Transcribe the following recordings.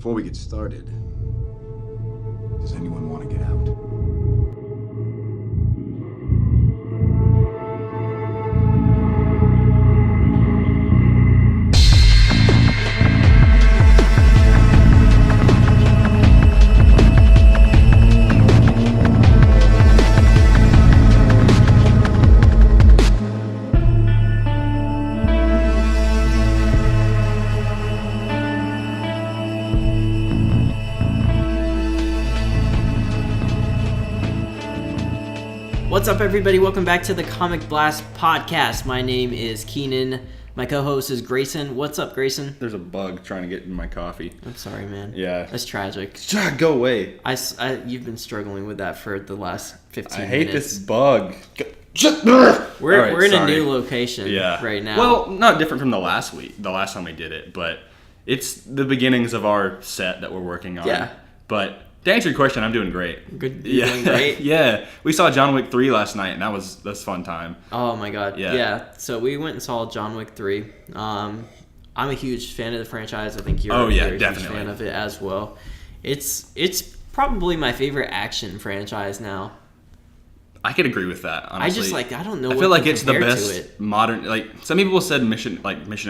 Before we get started, does anyone want to get out? What's up, everybody? Welcome back to the Comic Blast podcast. My name is Keenan. My co-host is Grayson. What's up, Grayson? There's a bug trying to get in my coffee. I'm sorry, man. Yeah. That's tragic. Go away. You've been struggling with that for the last 15 minutes. I hate this bug. We're in a new location right now. Well, not different from the last time we did it, but it's the beginnings of our set that we're working on. Yeah. But to answer your question, I'm doing great. Good. You're doing great? Yeah. We saw John Wick 3 last night, and that's a fun time. Oh, my God. Yeah. So we went and saw John Wick 3. I'm a huge fan of the franchise. I think you're definitely. huge fan of it as well. It's probably my favorite action franchise now. I could agree with that, honestly. I don't know. I feel like it's the best modern. Like some people said, Mission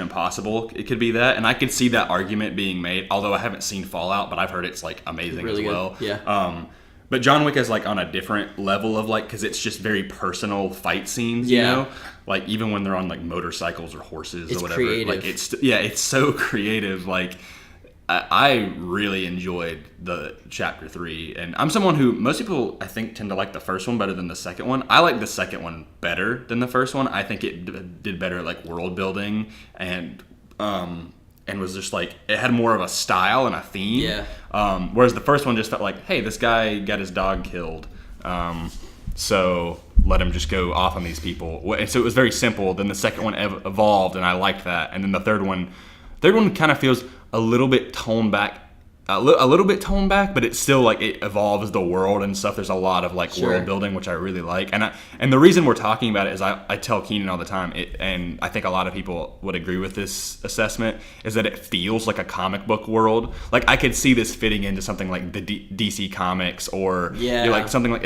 Impossible. It could be that, and I could see that argument being made. Although I haven't seen Fallout, but I've heard it's like amazing really as well. Good. Yeah. But John Wick is like on a different level of like, because it's just very personal fight scenes. You know, like even when they're on like motorcycles or horses or whatever. Creative. Like it's so creative. Like I really enjoyed the Chapter 3, and I'm someone who most people I think tend to like the first one better than the second one. I like the second one better than the first one. I think it did better at like world building and was just like it had more of a style and a theme. Yeah. Whereas the first one just felt like, hey, this guy got his dog killed, so let him just go off on these people. And so it was very simple. Then the second one evolved, and I liked that. And then the third one kind of feels a little bit toned back, but it's still like it evolves the world and stuff. There's a lot of like world building, which I really like. And the reason we're talking about it is I tell Keenan all the time, and I think a lot of people would agree with this assessment, is that it feels like a comic book world. Like I could see this fitting into something like the DC Comics or like something like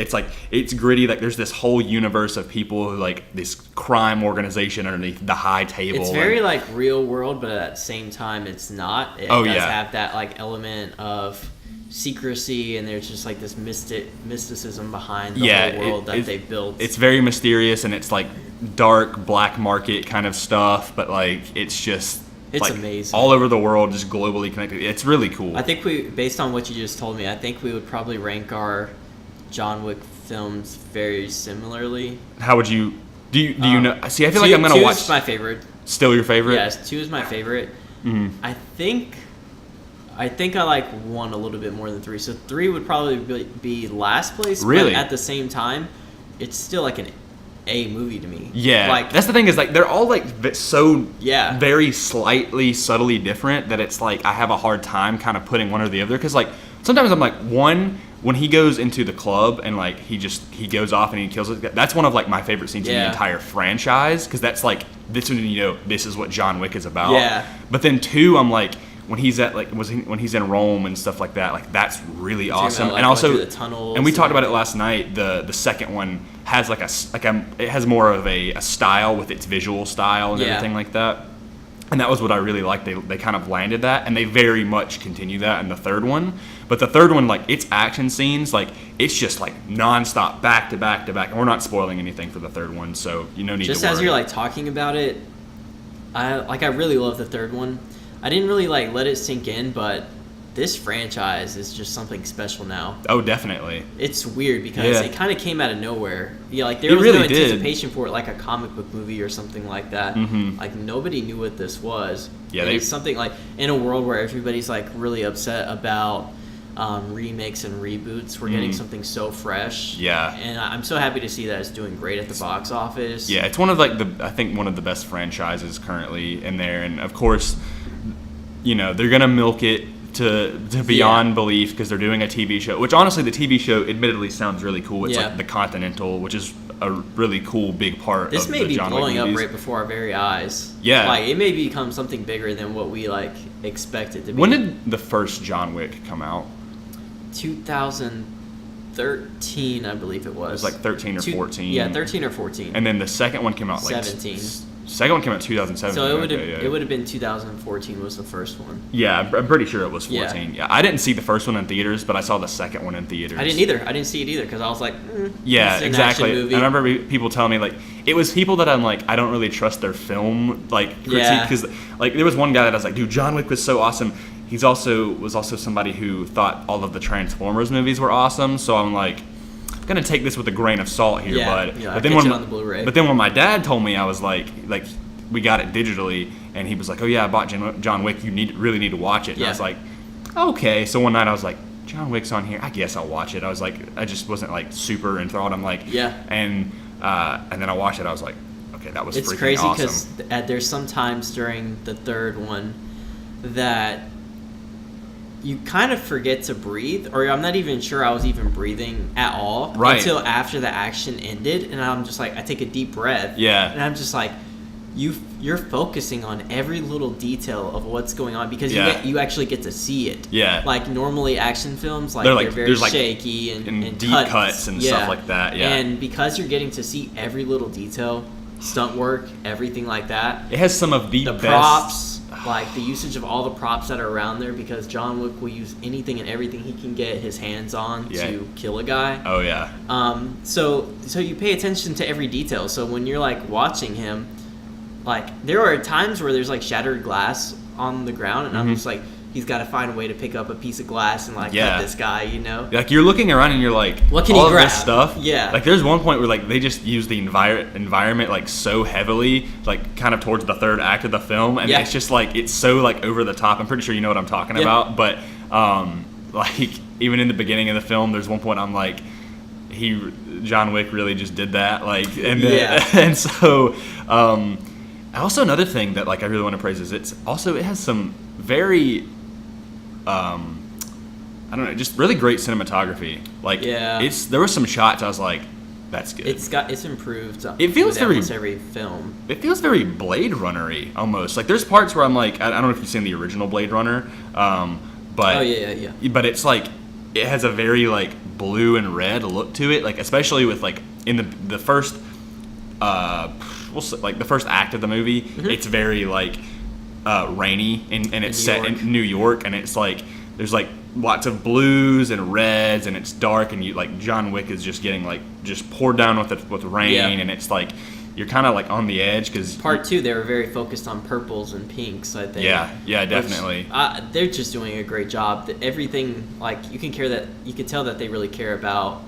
it's gritty. Like there's this whole universe of people who like this crime organization underneath the high table. It's very like real world, but at the same time, it's not. It does have that like element of secrecy, and there's just like this mysticism behind the whole world that they built. It's very mysterious, and it's like dark black market kind of stuff, but like it's like amazing all over the world, just globally connected. It's really cool. I think based on what you just told me, I think we would probably rank our John Wick films very similarly. How would you do you know? See, I feel like I'm gonna watch. 2 is my favorite. Still your favorite? Yes, 2 is my favorite. Mm-hmm. I think I like 1 a little bit more than 3. So 3 would probably be last place. Really? But at the same time, it's still like an A movie to me. Yeah. Like that's the thing is like they're all like so very slightly subtly different that it's like I have a hard time kind of putting one or the other, because like sometimes I'm like when he goes into the club and like he goes off and he kills it. That's one of like my favorite scenes in the entire franchise, because that's like this when this is what John Wick is about. Yeah. But then 2, I'm like, when he's in Rome and stuff like that, like that's really awesome. Like, and also, the tunnels and we talked about it last night. The second one has it has more of a style with its visual style and everything like that. And that was what I really liked. They kind of landed that, and they very much continue that in the third one. But the third one, like its action scenes, like it's just like nonstop, back to back to back. And we're not spoiling anything for the third one, so you no need to worry. Just as you're like talking about it, I really love the third one. I didn't really like let it sink in, but this franchise is just something special now. Oh, definitely. It's weird because it kind of came out of nowhere. Yeah, like there was really no anticipation for it, like a comic book movie or something like that. Mm-hmm. Like nobody knew what this was. Yeah, it's something like in a world where everybody's like really upset about remakes and reboots. We're getting something so fresh. Yeah, and I'm so happy to see that it's doing great at the box office. Yeah, it's one of like I think one of the best franchises currently in there, and of course, you know, they're gonna milk it to beyond belief because they're doing a TV show, which honestly the TV show admittedly sounds really cool. It's like the Continental, which is a really cool big part this of may the be John Wick blowing movies. up right before our very eyes. Yeah, like it may become something bigger than what we like expect it to be. When did the first John Wick come out? 2013, I believe it was. It was like 13 or 14. Yeah, 13 or 14. And then the second one came out like 17. Second one came out 2017. So it would have been 2014 was the first one. Yeah, I'm pretty sure it was 14. Yeah, I didn't see the first one in theaters, but I saw the second one in theaters. I didn't either. I didn't see it either because I was like, yeah, this is an exactly. action movie. I remember people telling me like it was people that I'm like I don't really trust their film like critique because like there was one guy that I was like, dude, John Wick was so awesome. Was also somebody who thought all of the Transformers movies were awesome. So I'm like, I'm gonna take this with a grain of salt here, but then when on the Blu-ray. But then when my dad told me, I was like we got it digitally, and he was like, oh yeah, I bought John Wick. You really need to watch it. And I was like, okay. So one night I was like, John Wick's on here. I guess I'll watch it. I was like, I just wasn't like super enthralled. I'm like, and then I watched it. I was like, okay, that was freaking awesome. It's crazy because there's some times during the third one that you kind of forget to breathe, or I'm not even sure I was even breathing at all until after the action ended, and I'm just like, I take a deep breath, and I'm just like, you're focusing on every little detail of what's going on because you actually get to see it. Yeah. Like normally action films, they're very shaky and deep cuts and stuff like that. Yeah. And because you're getting to see every little detail, stunt work, everything like that. It has some of the best props, like the usage of all the props that are around there because John Wick will use anything and everything he can get his hands on to kill a guy. Oh yeah. So you pay attention to every detail. So when you're like watching him, like there are times where there's like shattered glass on the ground, and I'm just like, he's got to find a way to pick up a piece of glass and like hit this guy, you know? Like you're looking around and you're like, what can all he grab? Of this stuff. Yeah. Like there's one point where like they just use the environment like so heavily, like kind of towards the third act of the film, and it's just like it's so like over the top. I'm pretty sure you know what I'm talking about, but like even in the beginning of the film, there's one point I'm like, John Wick really just did that, like, and then, and so. Also, another thing that like I really want to praise is it has some very, I don't know, just really great cinematography. Like, there were some shots I was like, that's good. It's improved. It feels with almost every film. It feels very Blade Runner-y almost. Like there's parts where I'm like, I don't know if you've seen the original Blade Runner, but But it's like it has a very like blue and red look to it. Like especially with like in the first. Like the first act of the movie, it's very like rainy and it's set in New York, and it's like there's like lots of blues and reds, and it's dark, and you like John Wick is just getting like just poured down with rain, and it's like you're kind of like on the edge because part 2 they were very focused on purples and pinks, I think. Yeah, definitely. They're just doing a great job. That everything, like you can tell that they really care about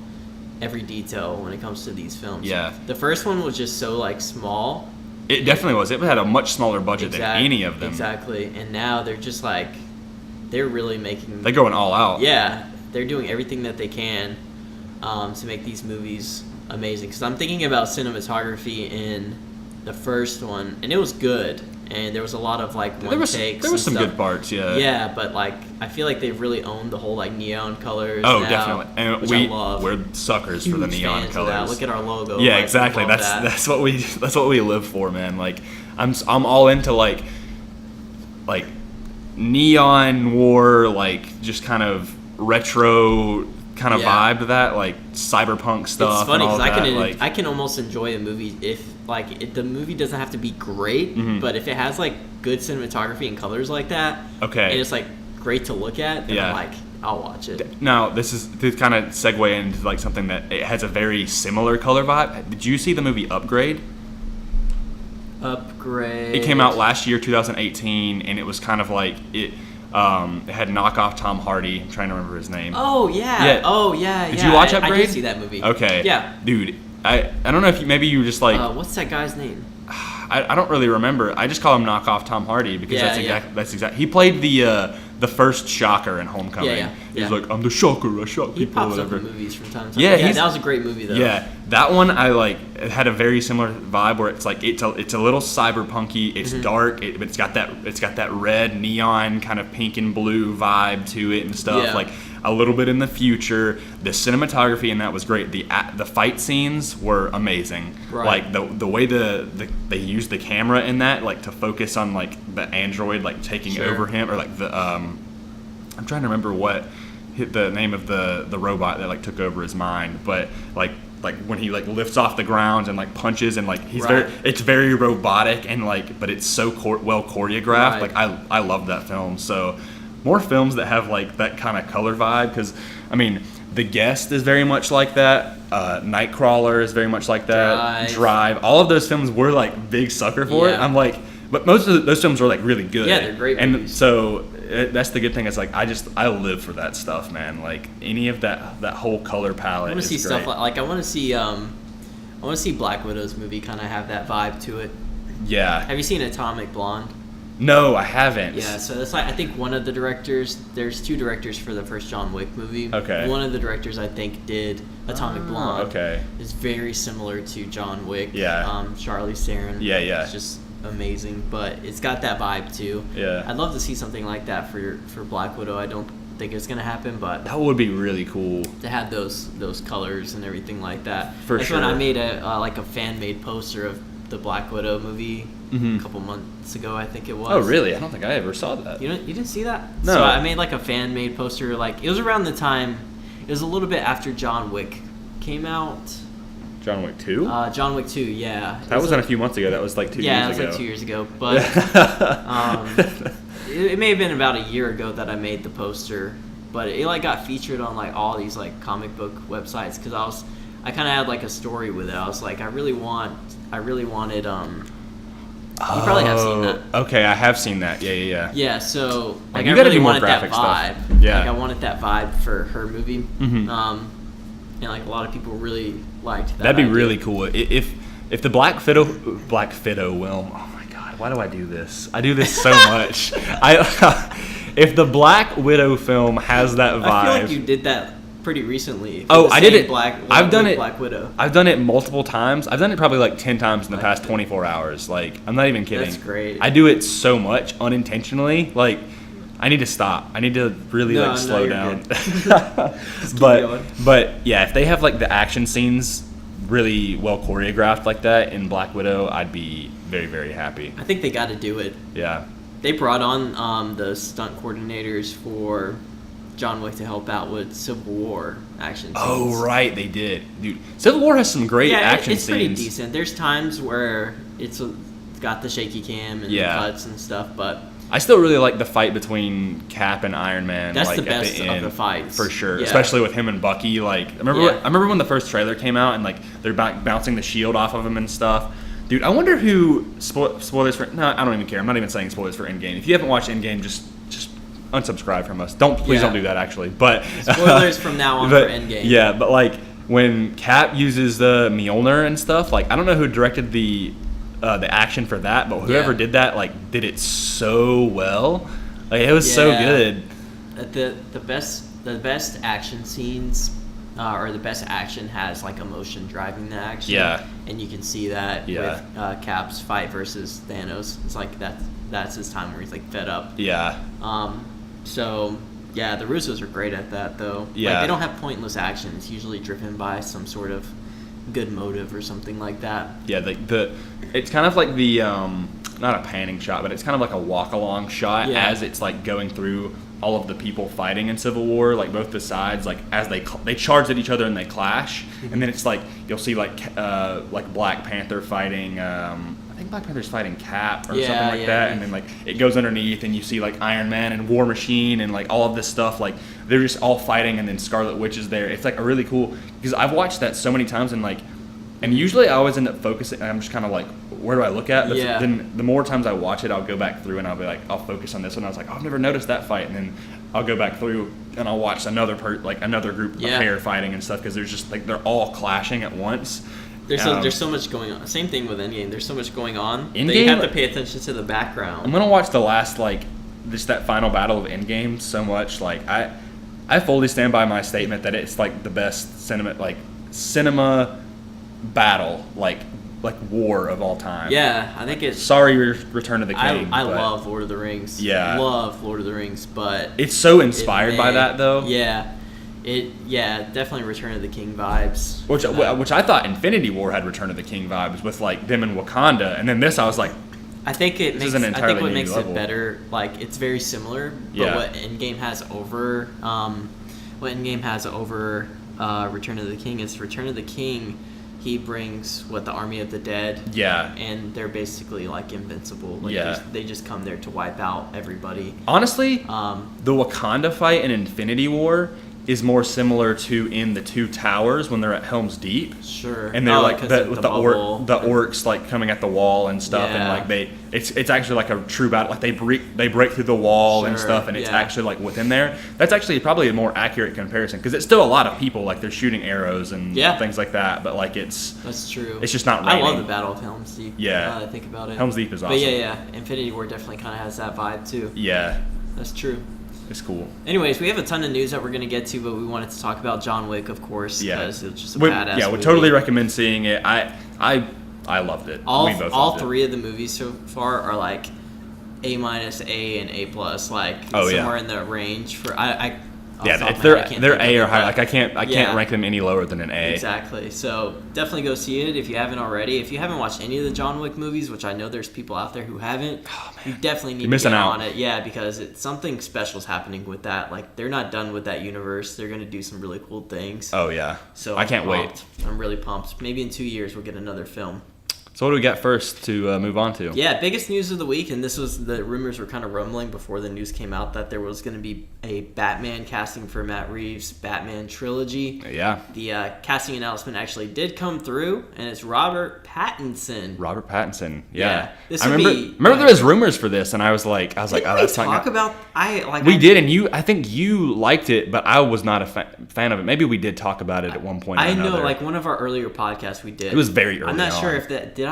every detail when it comes to these films. Yeah. The first one was just so like small. It definitely was. It had a much smaller budget than any of them. Exactly. And now they're just like they're really making they're going all out. Yeah. They're doing everything that they can to make these movies amazing. Because I'm thinking about cinematography in the first one, and it was good. And there was a lot of like takes. There was some good parts, yeah. Yeah, but like I feel like they've really owned the whole like neon colors. Oh, now, definitely, and we're suckers for the neon colors. Look at our logo. Yeah, like, exactly. That's what we live for, man. Like I'm all into like neon noir, like just kind of retro kind of vibe to that, like cyberpunk stuff. It's funny because I can almost enjoy a movie if the movie doesn't have to be great, but if it has like good cinematography and colors like that, and it's like great to look at, then I'm like, I'll watch it. Now this kind of segue into like something that it has a very similar color vibe. Did you see the movie Upgrade? It came out last year, 2018, and it was kind of like it. It had knockoff Tom Hardy. I'm trying to remember his name. Oh yeah. Oh yeah. Did you watch Upgrade? I did see that movie. Okay. Yeah. Dude, I don't know if maybe you just like. What's that guy's name? I don't really remember. I just call him knockoff Tom Hardy because that's exactly. He played the first Shocker in Homecoming. He's like, I'm the Shocker. I shock he people. Pops whatever. up in movies from time to time. Yeah, that was a great movie though. Yeah, that one I like. It had a very similar vibe where it's like it's a little cyberpunky. It's dark. But it's got that red neon kind of pink and blue vibe to it and stuff. Yeah. Like a little bit in the future. The cinematography in that was great. The fight scenes were amazing. Right. Like the way they used the camera in that, like to focus on like the android like taking over him, or like the I'm trying to remember what the name of the robot that like took over his mind, but like when he like lifts off the ground and like punches and like he's it's very robotic and like, but it's so well choreographed. Like I love that film. So more films that have like that kind of color vibe, because I mean The Guest is very much like that. Nightcrawler is very much like that. Drive. All of those films were like big sucker for it. I'm like, but most of those films were like really good. Yeah, they're great and movies. So that's the good thing. It's like I live for that stuff, man. Like any of that whole color palette. I want to see great. stuff like I want to see Black Widow's movie kind of have that vibe to it. Yeah. Have you seen Atomic Blonde? No, I haven't. Yeah, so that's like, I think one of the directors. There's 2 directors for the first John Wick movie. Okay. One of the directors I think did Atomic Blonde. Okay. Is very similar to John Wick. Yeah. Charlize Theron. Yeah. It's just amazing, but it's got that vibe too. Yeah. I'd love to see something like that for Black Widow. I don't think it's gonna happen, but That would be really cool. to have those colors and everything like that. For sure. When I made a fan made poster of the Black Widow movie a couple months ago, I think it was. Oh, really? I don't think I ever saw that. You didn't see that? No. So I made like a fan made poster. Like it was around the time. It was a little bit after John Wick came out. John Wick 2? John Wick 2, yeah. That wasn't a few months ago. That was like 2 years ago. Yeah, it was like 2 years ago. But it may have been about a year ago that I made the poster. But it like got featured on like all these like comic book websites because I kind of had like a story with it. I was like, I really wanted. You probably have seen that. Okay, I have seen that. Yeah. Yeah, so like you I gotta really do more wanted that graphic vibe. stuff. Yeah. Like I wanted that vibe for her movie. Mm-hmm. And like a lot of people really liked that. That'd be idea. really cool. If the Black Widow film, oh my God, why do I do this? I do this so much. If the Black Widow film has that vibe. I feel like you did that pretty recently. Oh, I did it. I've done it. Black Widow. I've done it multiple times. I've done it probably like 10 times in the past 24 hours. Like, I'm not even kidding. That's great. I do it so much unintentionally. Like, I need to stop. I need to really slow down. But yeah, if they have like the action scenes really well choreographed like that in Black Widow, I'd be very, very happy. I think they got to do it. Yeah. They brought on the stunt coordinators for John Wick to help out with Civil War action scenes. Oh, right, they did. Dude, Civil War has some great action it's scenes. pretty decent. There's times where it's got the shaky cam and the cuts and stuff, but I still really like the fight between Cap and Iron Man. That's like, the best at the end, of the fights. for sure. Yeah. Especially with him and Bucky. Like, I remember when the first trailer came out and like they're bouncing the shield off of him and stuff. Dude, I wonder who spoilers for. No, I don't even care. I'm not even saying spoilers for Endgame. If you haven't watched Endgame, just unsubscribe from us. Please don't do that. Actually, but spoilers from now on for Endgame. Yeah, but like when Cap uses the Mjolnir and stuff, like I don't know who directed the action for that, but whoever did that like did it so well. Like it was so good. The best action scenes or the best action has like emotion driving the action. Yeah. And you can see that with Cap's fight versus Thanos. It's like that's his time where he's like fed up. Yeah. So yeah, the Russos are great at that though. Yeah. Like they don't have pointless action. It's usually driven by some sort of good motive or something like that. Yeah, it's kind of like the not a panning shot, but it's kind of like a walk along shot as it's like going through all of the people fighting in Civil War, like both the sides, like as they charge at each other and they clash, and then it's like you'll see like Black Panther fighting. I think Black Panther's fighting Cap or something like that, and then like it goes underneath, and you see like Iron Man and War Machine and like all of this stuff. Like they're just all fighting, and then Scarlet Witch is there. It's like a really cool because I've watched that so many times, and usually I always end up focusing. And I'm just kind of like, where do I look at? But then the more times I watch it, I'll go back through and I'll be like, I'll focus on this one. I was like, I've never noticed that fight, and then I'll go back through and I'll watch another group of pair fighting and stuff because there's just like they're all clashing at once. There's so much going on. Same thing with Endgame. There's so much going on. Endgame, that you have to pay attention to the background. I'm gonna watch the last just that final battle of Endgame so much. Like I fully stand by my statement that it's like the best cinema battle, like like war of all time. Yeah, I think it's. Sorry, Return of the King. I love Lord of the Rings. Yeah, love Lord of the Rings, but it's so inspired by that though. Yeah, definitely Return of the King vibes. Which I thought Infinity War had Return of the King vibes with like them in Wakanda, and then this I was like, I think what makes level. it better, like it's very similar, but what Endgame has over Return of the King is Return of the King. He brings the Army of the Dead. Yeah. And they're basically like invincible. Like they just come there to wipe out everybody. Honestly, the Wakanda fight in Infinity War is more similar to in the Two Towers when they're at Helm's Deep. Sure. And they're with the orcs like coming at the wall and stuff, and like it's actually like a true battle. Like they break through the wall and stuff, and it's actually like within there. That's actually probably a more accurate comparison because it's still a lot of people. Like they're shooting arrows and things like that, but like that's true. It's just not raining. I love the Battle of Helm's Deep. Yeah. Now that I think about it. Helm's Deep is awesome. But Infinity War definitely kind of has that vibe too. Yeah. That's true. It's cool. Anyways, we have a ton of news that we're going to get to, but we wanted to talk about John Wick, of course, because it's just a badass movie. Would totally recommend seeing it. I loved it. All three of the movies so far are like A-, A, and A+, like somewhere in the range for they're A or higher. Like I can't rank them any lower than an A. Exactly. So definitely go see it if you haven't already. If you haven't watched any of the John Wick movies, which I know there's people out there who haven't, you definitely need to get on it. Yeah, because something special is happening with that. Like they're not done with that universe. They're going to do some really cool things. Oh yeah. So I can't wait. I'm really pumped. Maybe in 2 years we'll get another film. So what do we got first to move on to? Yeah, biggest news of the week, and this was the rumors were kind of rumbling before the news came out that there was going to be a Batman casting for Matt Reeves' Batman trilogy. Yeah. The casting announcement actually did come through, and it's Robert Pattinson. Robert Pattinson. Yeah. I remember there was rumors for this, and I was like, oh, that's not about. We did, and I think you liked it, but I was not a fan of it. Maybe we did talk about it at one point. I know, like one of our earlier podcasts we did. It was very early. I'm not sure if that did.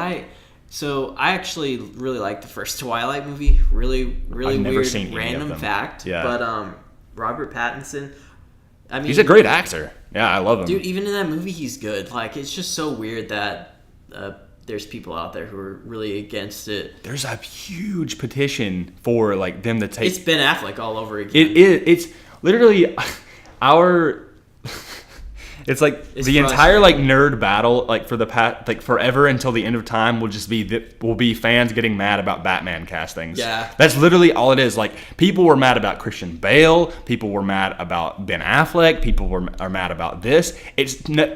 So I actually really liked the first Twilight movie. Really weird random fact. Yeah. But Robert Pattinson, I mean, he's a great actor. Yeah, I love him. Dude, even in that movie he's good. Like it's just so weird that there's people out there who are really against it. There's a huge petition for like them to take. It's Ben Affleck all over again. It is. It's literally our. It's like the entire like nerd battle, like for the like forever until the end of time will just be fans getting mad about Batman castings. Yeah, that's literally all it is. Like people were mad about Christian Bale, people were mad about Ben Affleck, people are mad about this.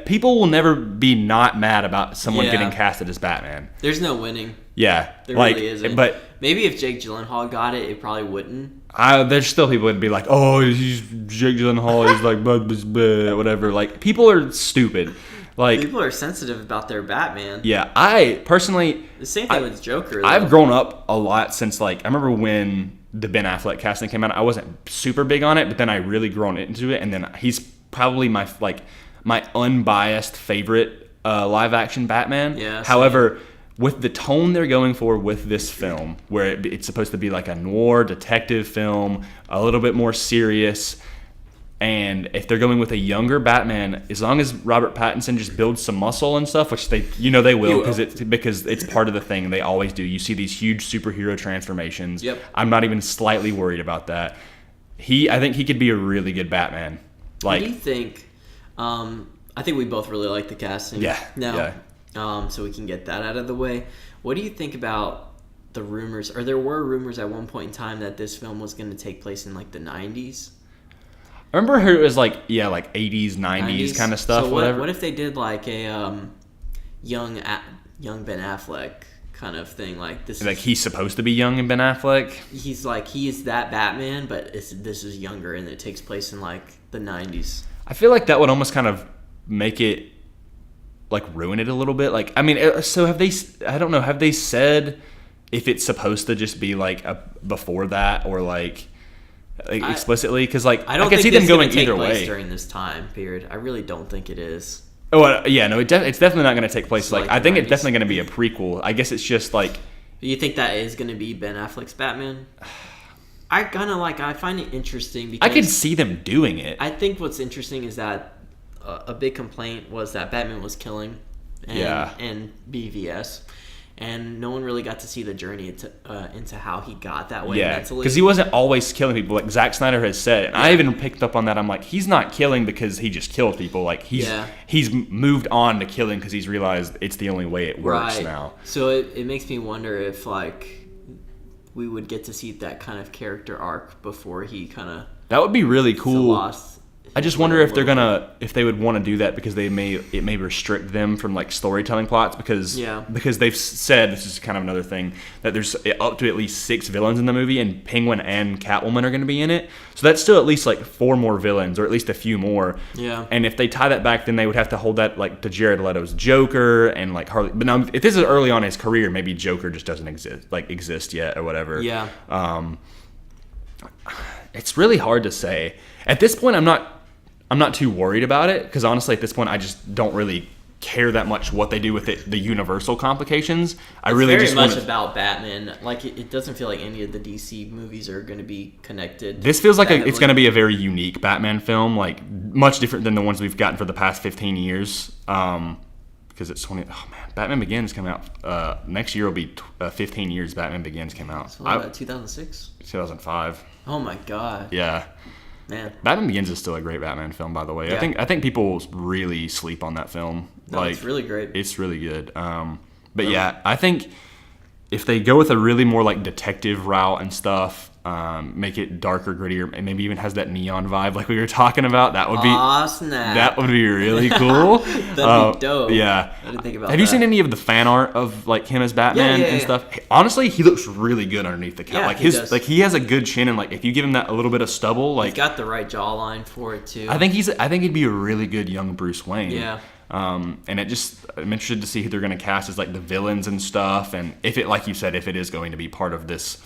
People will never be not mad about someone getting casted as Batman. There's no winning. Yeah, there really isn't. But maybe if Jake Gyllenhaal got it, it probably wouldn't. There's still people would be like, oh, he's Jake Gyllenhaal, he's like, whatever. Like, people are stupid. Like, people are sensitive about their Batman. Yeah, I personally... The same thing with Joker, though. I've grown up a lot since, like, I remember when the Ben Affleck casting came out. I wasn't super big on it, but then I really grown into it, and then he's probably my unbiased favorite live-action Batman. Yeah. However... with the tone they're going for with this film, where it's supposed to be like a noir detective film, a little bit more serious, and if they're going with a younger Batman, as long as Robert Pattinson just builds some muscle and stuff, which they will, because it's part of the thing they always do. You see these huge superhero transformations. Yep. I'm not even slightly worried about that. I think he could be a really good Batman. Like, what do you think? I think we both really like the casting. Yeah. Now, yeah. So we can get that out of the way. What do you think about the rumors? Or there were rumors at one point in time that this film was going to take place in like the 90s. I remember it was like 80s, 90s kind of stuff. So whatever. What if they did like a young Ben Affleck kind of thing? Like this. Like he's supposed to be young in Ben Affleck. He is that Batman, but this is younger and it takes place in like the 90s. I feel like that would almost kind of make it. Like ruin it a little bit. Like, I mean, so have they? I don't know. Have they said if it's supposed to just be like before that or like explicitly? Because like I can see them going either way during this time period. I really don't think it is. Oh yeah, no, it's definitely not going to take place. Like I think 90s. It's definitely going to be a prequel. I guess it's just like. You think that is going to be Ben Affleck's Batman? I find it interesting because I could see them doing it. I think what's interesting is that. A big complaint was that Batman was killing and BVS. And no one really got to see the journey into how he got that way mentally. Because he wasn't always killing people, like Zack Snyder has said. And I even picked up on that. I'm like, he's not killing because he just killed people. Like he's moved on to killing because he's realized it's the only way it works now. So it makes me wonder if like we would get to see that kind of character arc before he kind of that would be really cool. Lost. I just wonder if if they would want to do that because it may restrict them from like storytelling plots because they've said, this is kind of another thing, that there's up to at least 6 villains in the movie and Penguin and Catwoman are going to be in it. So that's still at least like 4 more villains or at least a few more. Yeah. And if they tie that back, then they would have to hold that like to Jared Leto's Joker and like Harley. But now if this is early on in his career, maybe Joker just doesn't exist yet or whatever. Yeah. It's really hard to say. At this point, I'm not too worried about it because honestly, at this point, I just don't really care that much what they do with it, the Universal complications. It's very much about Batman. Like it doesn't feel like any of the DC movies are going to be connected. This feels like it's going to be a very unique Batman film, like much different than the ones we've gotten for the past 15 years. Because it's 20. Oh man, Batman Begins came out next year. Will be 15 years. Batman Begins came out. So what about 2006? 2005. Oh my god. Yeah. Man. Batman Begins is still a great Batman film, by the way. Yeah. I think people really sleep on that film. No, it's really great. It's really good. But yeah, I think if they go with a really more like detective route and stuff, make it darker, grittier, and maybe even has that neon vibe like we were talking about, that would be that would be really cool. That'd be dope. Yeah. I didn't think about Have you seen any of the fan art of like him as Batman and stuff? Honestly, he looks really good underneath the cap. Yeah, like he does. he has a good chin, and like if you give him that a little bit of stubble, like he's got the right jawline for it too. I think he'd be a really good young Bruce Wayne. Yeah. And I'm interested to see who they're going to cast as like the villains and stuff, and if it, like you said, if it is going to be part of this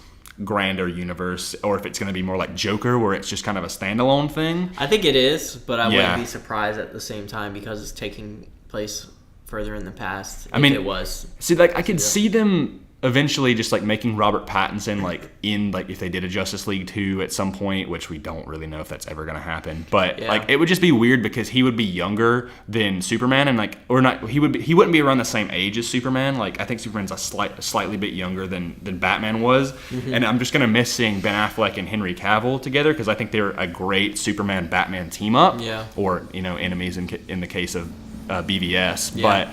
grander universe, or if it's going to be more like Joker, where it's just kind of a standalone thing. I think it is, but I wouldn't be surprised at the same time because it's taking place further in the past. I mean, it was. See, like I could see them eventually just like making Robert Pattinson like in like if they did a Justice League 2 at some point, which we don't really know if that's ever going to happen, but like it would just be weird because he would be younger than Superman, and like or not he wouldn't be around the same age as Superman. Like I think Superman's a slightly bit younger than Batman was. And I'm just going to miss seeing Ben Affleck and Henry Cavill together because I think they're a great Superman Batman team up, or enemies in the case of BVS. But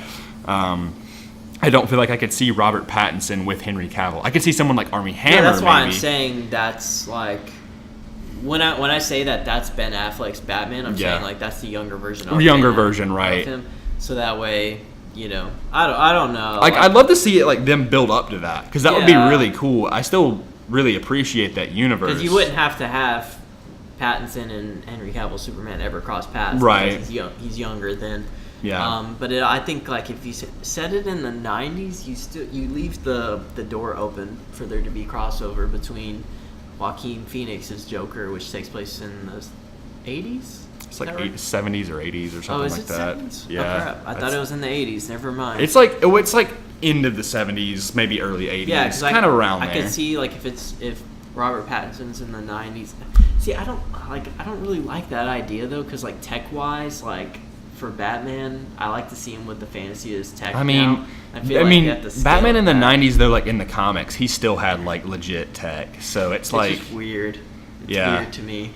I don't feel like I could see Robert Pattinson with Henry Cavill. I could see someone like Armie Hammer. Yeah, that's why maybe. I'm saying that's like when I say that's Ben Affleck's Batman, I'm saying like that's the younger version of right? Him. So that way, I don't know. Like I'd love to see it like them build up to that because that would be really cool. I still really appreciate that universe because you wouldn't have to have Pattinson and Henry Cavill Superman ever cross paths, right? Because he's younger than. Yeah. But I think like if you set it in the 90s, you leave the door open for there to be crossover between Joaquin Phoenix's Joker, which takes place in the 80s. It's like 70s or 80s or something like that. 70s? Yeah. Oh, crap. I thought it was in the 80s. Never mind. It's like end of the 70s, maybe early 80s. Yeah, kind of around there. I could see like if Robert Pattinson's in the 90s. See, I don't really like that idea though, because like tech wise, like. For Batman, I like to see him with the fantasy as tech. I mean, Batman in the 90s though, like in the comics, he still had like legit tech. So it's like just weird. It's weird to me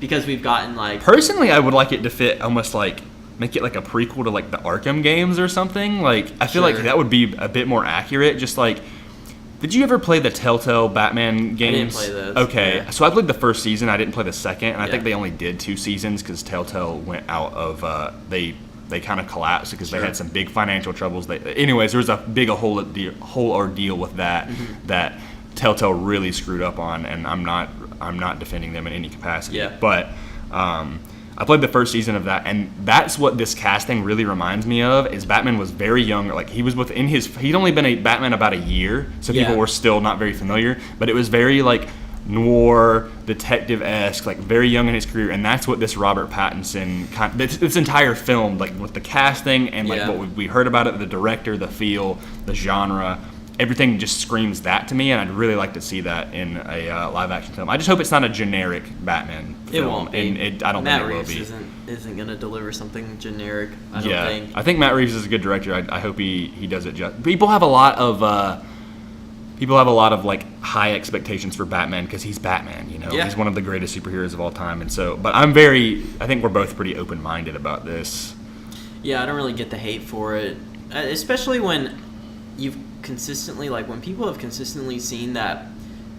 because we've gotten like. Personally, I would like it to fit almost like make it like a prequel to like the Arkham games or something. Like I feel like that would be a bit more accurate. Just like. Did you ever play the Telltale Batman games? I didn't play those. Okay, so I played the first season. I didn't play the second, and I think they only did 2 seasons because Telltale went out of. They kind of collapsed because they had some big financial troubles. Anyways, there was a big whole ordeal with that that Telltale really screwed up on, and I'm not defending them in any capacity. Yeah. But I played the first season of that, and that's what this casting really reminds me of. Is Batman was very young, like he'd only been a Batman about a year, so people were still not very familiar. But it was very like noir, detective-esque, like very young in his career, and that's what this Robert Pattinson this entire film, like with the casting and like what we heard about it, the director, the feel, the genre. everything just screams that to me, and I'd really like to see that in a live action film. I just hope it's not a generic Batman film. It won't be. And I don't Matt think it Reeves will be. isn't going to deliver something generic, I don't think. I think Matt Reeves is a good director. I hope he does it just. People have a lot of like high expectations for Batman because he's Batman, you know. Yeah. He's one of the greatest superheroes of all time, and so. But I think we're both pretty open-minded about this. Yeah, I don't really get the hate for it, especially when you've consistently, like, when people have consistently seen that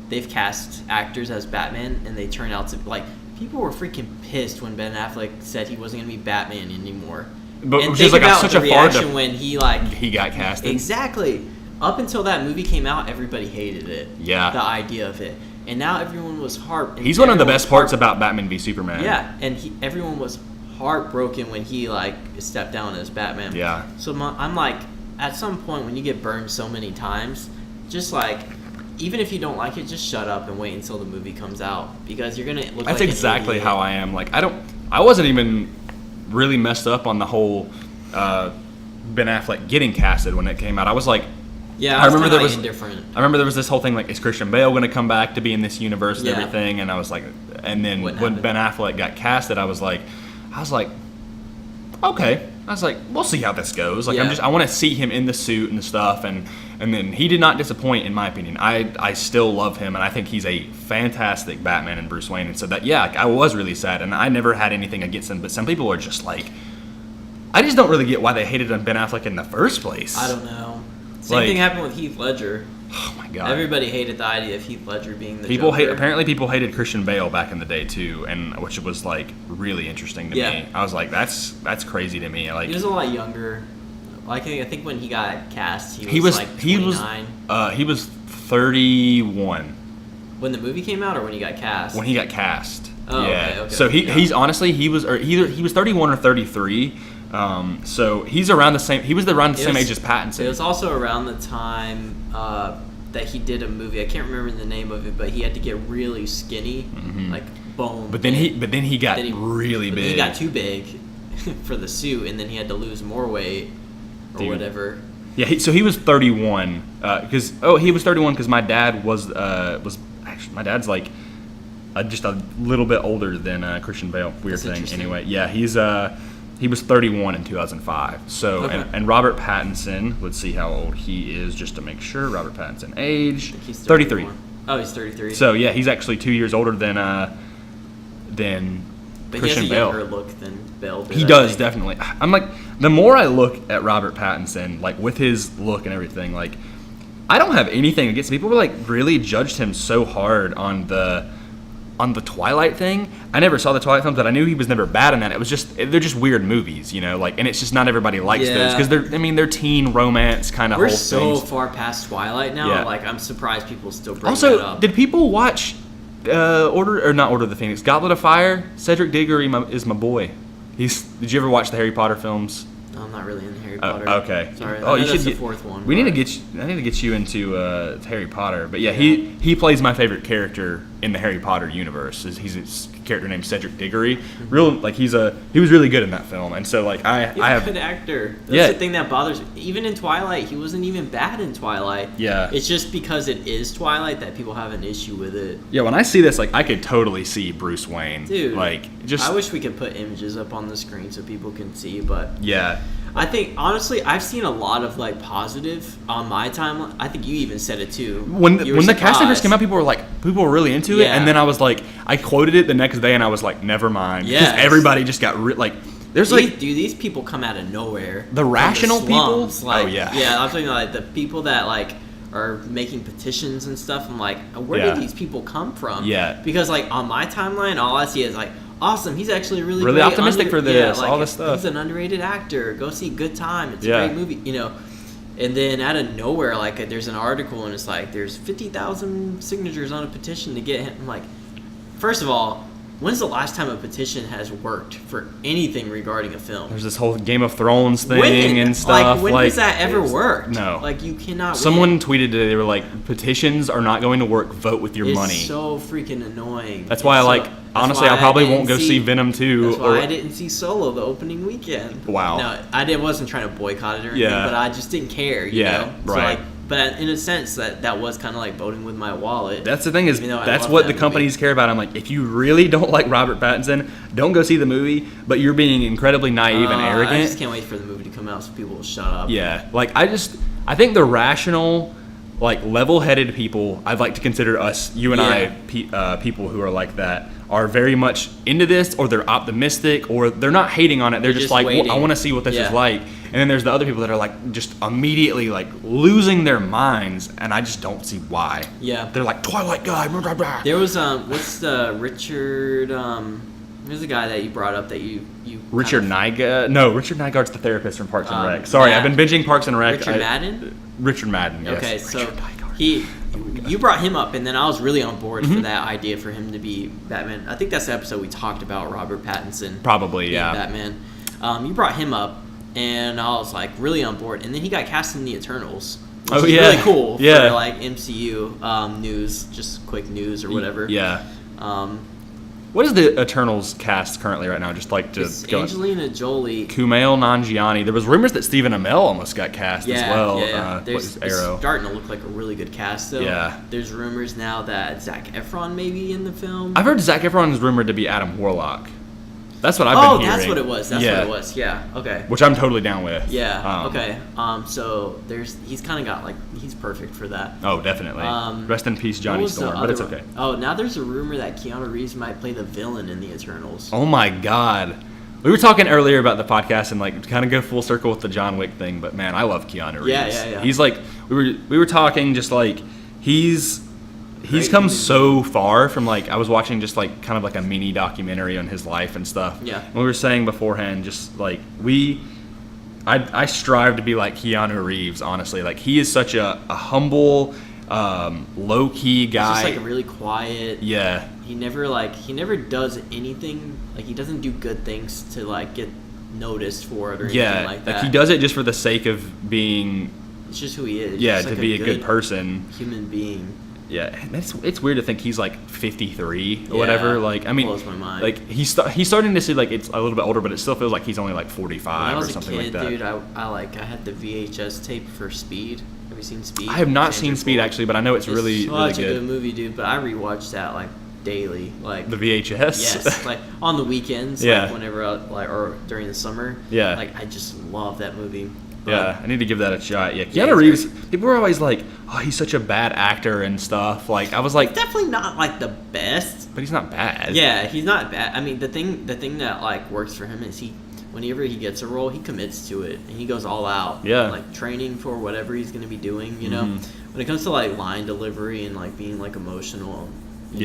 they've cast actors as Batman and they turn out to, like, people were freaking pissed when Ben Affleck said he wasn't going to be Batman anymore. But and just think like about such the a far reaction when he, like... He got casted. Exactly. Up until that movie came out, everybody hated it. Yeah. The idea of it. And now everyone was He's one of the best parts about Batman v Superman. Yeah, and everyone was heartbroken when he, like, stepped down as Batman. Yeah. So I'm like, at some point when you get burned so many times, just like, even if you don't like it, just shut up and wait until the movie comes out, because you're gonna look. That's like exactly an idiot. how I am. Like I wasn't even really messed up on the whole Ben Affleck getting casted when it came out. I was like, yeah, I remember there was indifferent. I remember there was this whole thing like, is Christian Bale going to come back to be in this universe and Yeah. everything? And I was like, and then Wouldn't when happen. Ben Affleck got casted, I was like, okay. I was like, we'll see how this goes. Like, Yeah. I want to see him in the suit and stuff, and then he did not disappoint in my opinion. I still love him, and I think he's a fantastic Batman and Bruce Wayne. And so that, yeah, like, I was really sad, and I never had anything against him. But some people are just like, I just don't really get why they hated on Ben Affleck in the first place. I don't know. Same Like- thing happened with Heath Ledger. Oh my god. Everybody hated the idea of Heath Ledger being the People Joker. apparently people hated Christian Bale back in the day too, and which was like really interesting to Yeah. me. I was like, that's crazy to me. Like He was a lot younger. Like, I think when he got cast, he was like 29. he was 31 When the movie came out, or when he got cast? when he got cast. Oh, yeah. okay. So Yeah. he's honestly he was 31 or 33. So he's around the same. He was around the same age as Pattinson. It was also around the time that he did a movie. I can't remember the name of it, but he had to get really skinny, like bone. But then he got really big. He got too big for the suit, and then he had to lose more weight or Dude. whatever. Yeah, so he was 31 because he was 31 because my dad was actually my dad's like just a little bit older than Christian Bale. Weird That's thing. interesting. Anyway, yeah, he was 31 in 2005. So Okay. and Robert Pattinson, let's see how old he is just to make sure. Robert Pattinson age I think he's 33. 31. Oh, he's 33. So yeah, he's actually 2 years older than but Christian he has a Bale. younger look than Bale did. He I does, think. definitely. I'm like, the more I look at Robert Pattinson, like with his look and everything, like I don't have anything against him. People were like really judged him so hard on the Twilight thing. I never saw the Twilight films, but I knew he was never bad in that. It was just they're just weird movies, you know, like, and it's just not everybody likes those Yeah. because they're teen romance kind of We're whole so things. far past Twilight now. Yeah. Like, I'm surprised people still bring that Also, up. did people watch Order of the Phoenix, Goblet of Fire? Cedric Diggory is my boy. Did you ever watch the Harry Potter films? No, I'm not really into Harry Potter. Okay. Sorry. Oh, I know you that's should the fourth one. I need but- to get you into Harry Potter. But yeah, he plays my favorite character in the Harry Potter universe. He's a character named Cedric Diggory. Real like he was really good in that film. And so like He's I a have good actor. That's Yeah. the thing that bothers me. Even in Twilight, he wasn't even bad in Twilight. Yeah. It's just because it is Twilight that people have an issue with it. yeah, when I see this, like I could totally see Bruce Wayne. Dude, like just I wish we could put images up on the screen so people can see, but yeah. I think, honestly, I've seen a lot of, like, positive on my timeline. I think you even said it, too. When You were the casting first surprised. came out, people were really into it, Yeah. and then I was like, I quoted it the next day, and I was like, never mind, because Yes. everybody just got there's like These people come out of nowhere. The From rational people? slums. Like, Oh, yeah. Yeah, I'm talking like the people that, like, are making petitions and stuff. I'm like, where Yeah. did these people come from? Yeah. Because, like, on my timeline, all I see is, like, awesome, he's actually really Really great optimistic for this, like, all this stuff. He's an underrated actor. Go see Good Time. It's Yeah. a great movie, you know. And then out of nowhere, like, there's an article and it's like, there's 50,000 signatures on a petition to get him. I'm like, first of all, when's the last time a petition has worked for anything regarding a film? there's this whole Game of Thrones thing When? and stuff. Like, when does that ever work? No. Like, you cannot win. Someone tweeted today, they were like, petitions are not going to work. Vote with your It's money. so freaking annoying. That's why honestly, I probably won't go see Venom 2. That's why I didn't see Solo the opening weekend. Wow. No, wasn't trying to boycott it or anything, Yeah. but I just didn't care, you Yeah, know? So, right. like, But in a sense, that was kind of like voting with my wallet. That's the thing is, You know, I that's love what that the movie. companies care about. I'm like, if you really don't like Robert Pattinson, don't go see the movie, but you're being incredibly naive and arrogant. I just can't wait for the movie to come out so people will shut up. Yeah, like I think the rational, like level-headed people, I'd like to consider us, you and I, people who are like that, are very much into this, or they're optimistic, or they're not hating on it. They're just like, well, I want to see what this is like. And then there's the other people that are like just immediately like losing their minds, and I just don't see why. Yeah. They're like Twilight guy. Blah, blah, blah. There was what's the Richard? There's a guy that you brought up that you. Richard Nygaard. No, Richard Nygaard's the therapist from Parks and Rec. Sorry, I've been binging Parks and Rec. Richard Madden. Richard Madden. Yes. Okay, so Richard Nygaard. you brought him up, and then I was really on board for that idea for him to be Batman. I think that's the episode we talked about Robert Pattinson. Probably, being yeah. Batman. You brought him up, and I was like really on board, and then he got cast in the Eternals. Which is really cool for like MCU news, just quick news or whatever. Yeah. What is the Eternals cast currently right now? Just like to go. Angelina Jolie, Kumail Nanjiani. There was rumors that Stephen Amell almost got cast as well. Yeah. There's Arrow. It's starting to look like a really good cast, though. Yeah. There's rumors now that Zac Efron may be in the film. I've heard Zac Efron is rumored to be Adam Warlock. That's what I've been hearing. Oh, that's what it was. That's what it was. Yeah. Okay. Which I'm totally down with. Yeah. Okay. So he's kind of got like he's perfect for that. Oh, definitely. Rest in peace, Johnny Storm. But it's okay. Oh, now there's a rumor that Keanu Reeves might play the villain in the Eternals. Oh my God. We were talking earlier about the podcast and like kind of go full circle with the John Wick thing, but man, I love Keanu Reeves. Yeah. He's like we were talking just like he's come so far from like I was watching just like kind of like a mini documentary on his life and stuff. Yeah. And we were saying beforehand, just like I strive to be like Keanu Reeves, honestly. Like he is such a humble, low key guy. He's just like a really quiet. Yeah. He never does anything. Like he doesn't do good things to like get noticed for it or anything like that. Like he does it just for the sake of being. It's just who he is. Yeah, just to like be a good person. Human being. Yeah, it's weird to think he's like 53 or whatever. Like, I mean, blows my mind. Like he's starting to see like it's a little bit older, but it still feels like he's only like 45 or something like that. Dude, I had the VHS tape for Speed. Have you seen Speed? I have not seen Speed actually, but I know it's really really such a good movie, dude. But I rewatched that like daily, like the VHS. Yes, like on the weekends, like whenever or during the summer. Yeah, like I just love that movie. Yeah, I need to give that a shot. Yeah, Keanu Reeves. People were always like, "Oh, he's such a bad actor and stuff." Like, I was like, he's definitely not like the best, but he's not bad. Yeah, he's not bad. I mean, the thing that like works for him is whenever he gets a role, he commits to it and he goes all out. Yeah, like training for whatever he's gonna be doing. You know, when it comes to like line delivery and like being like emotional.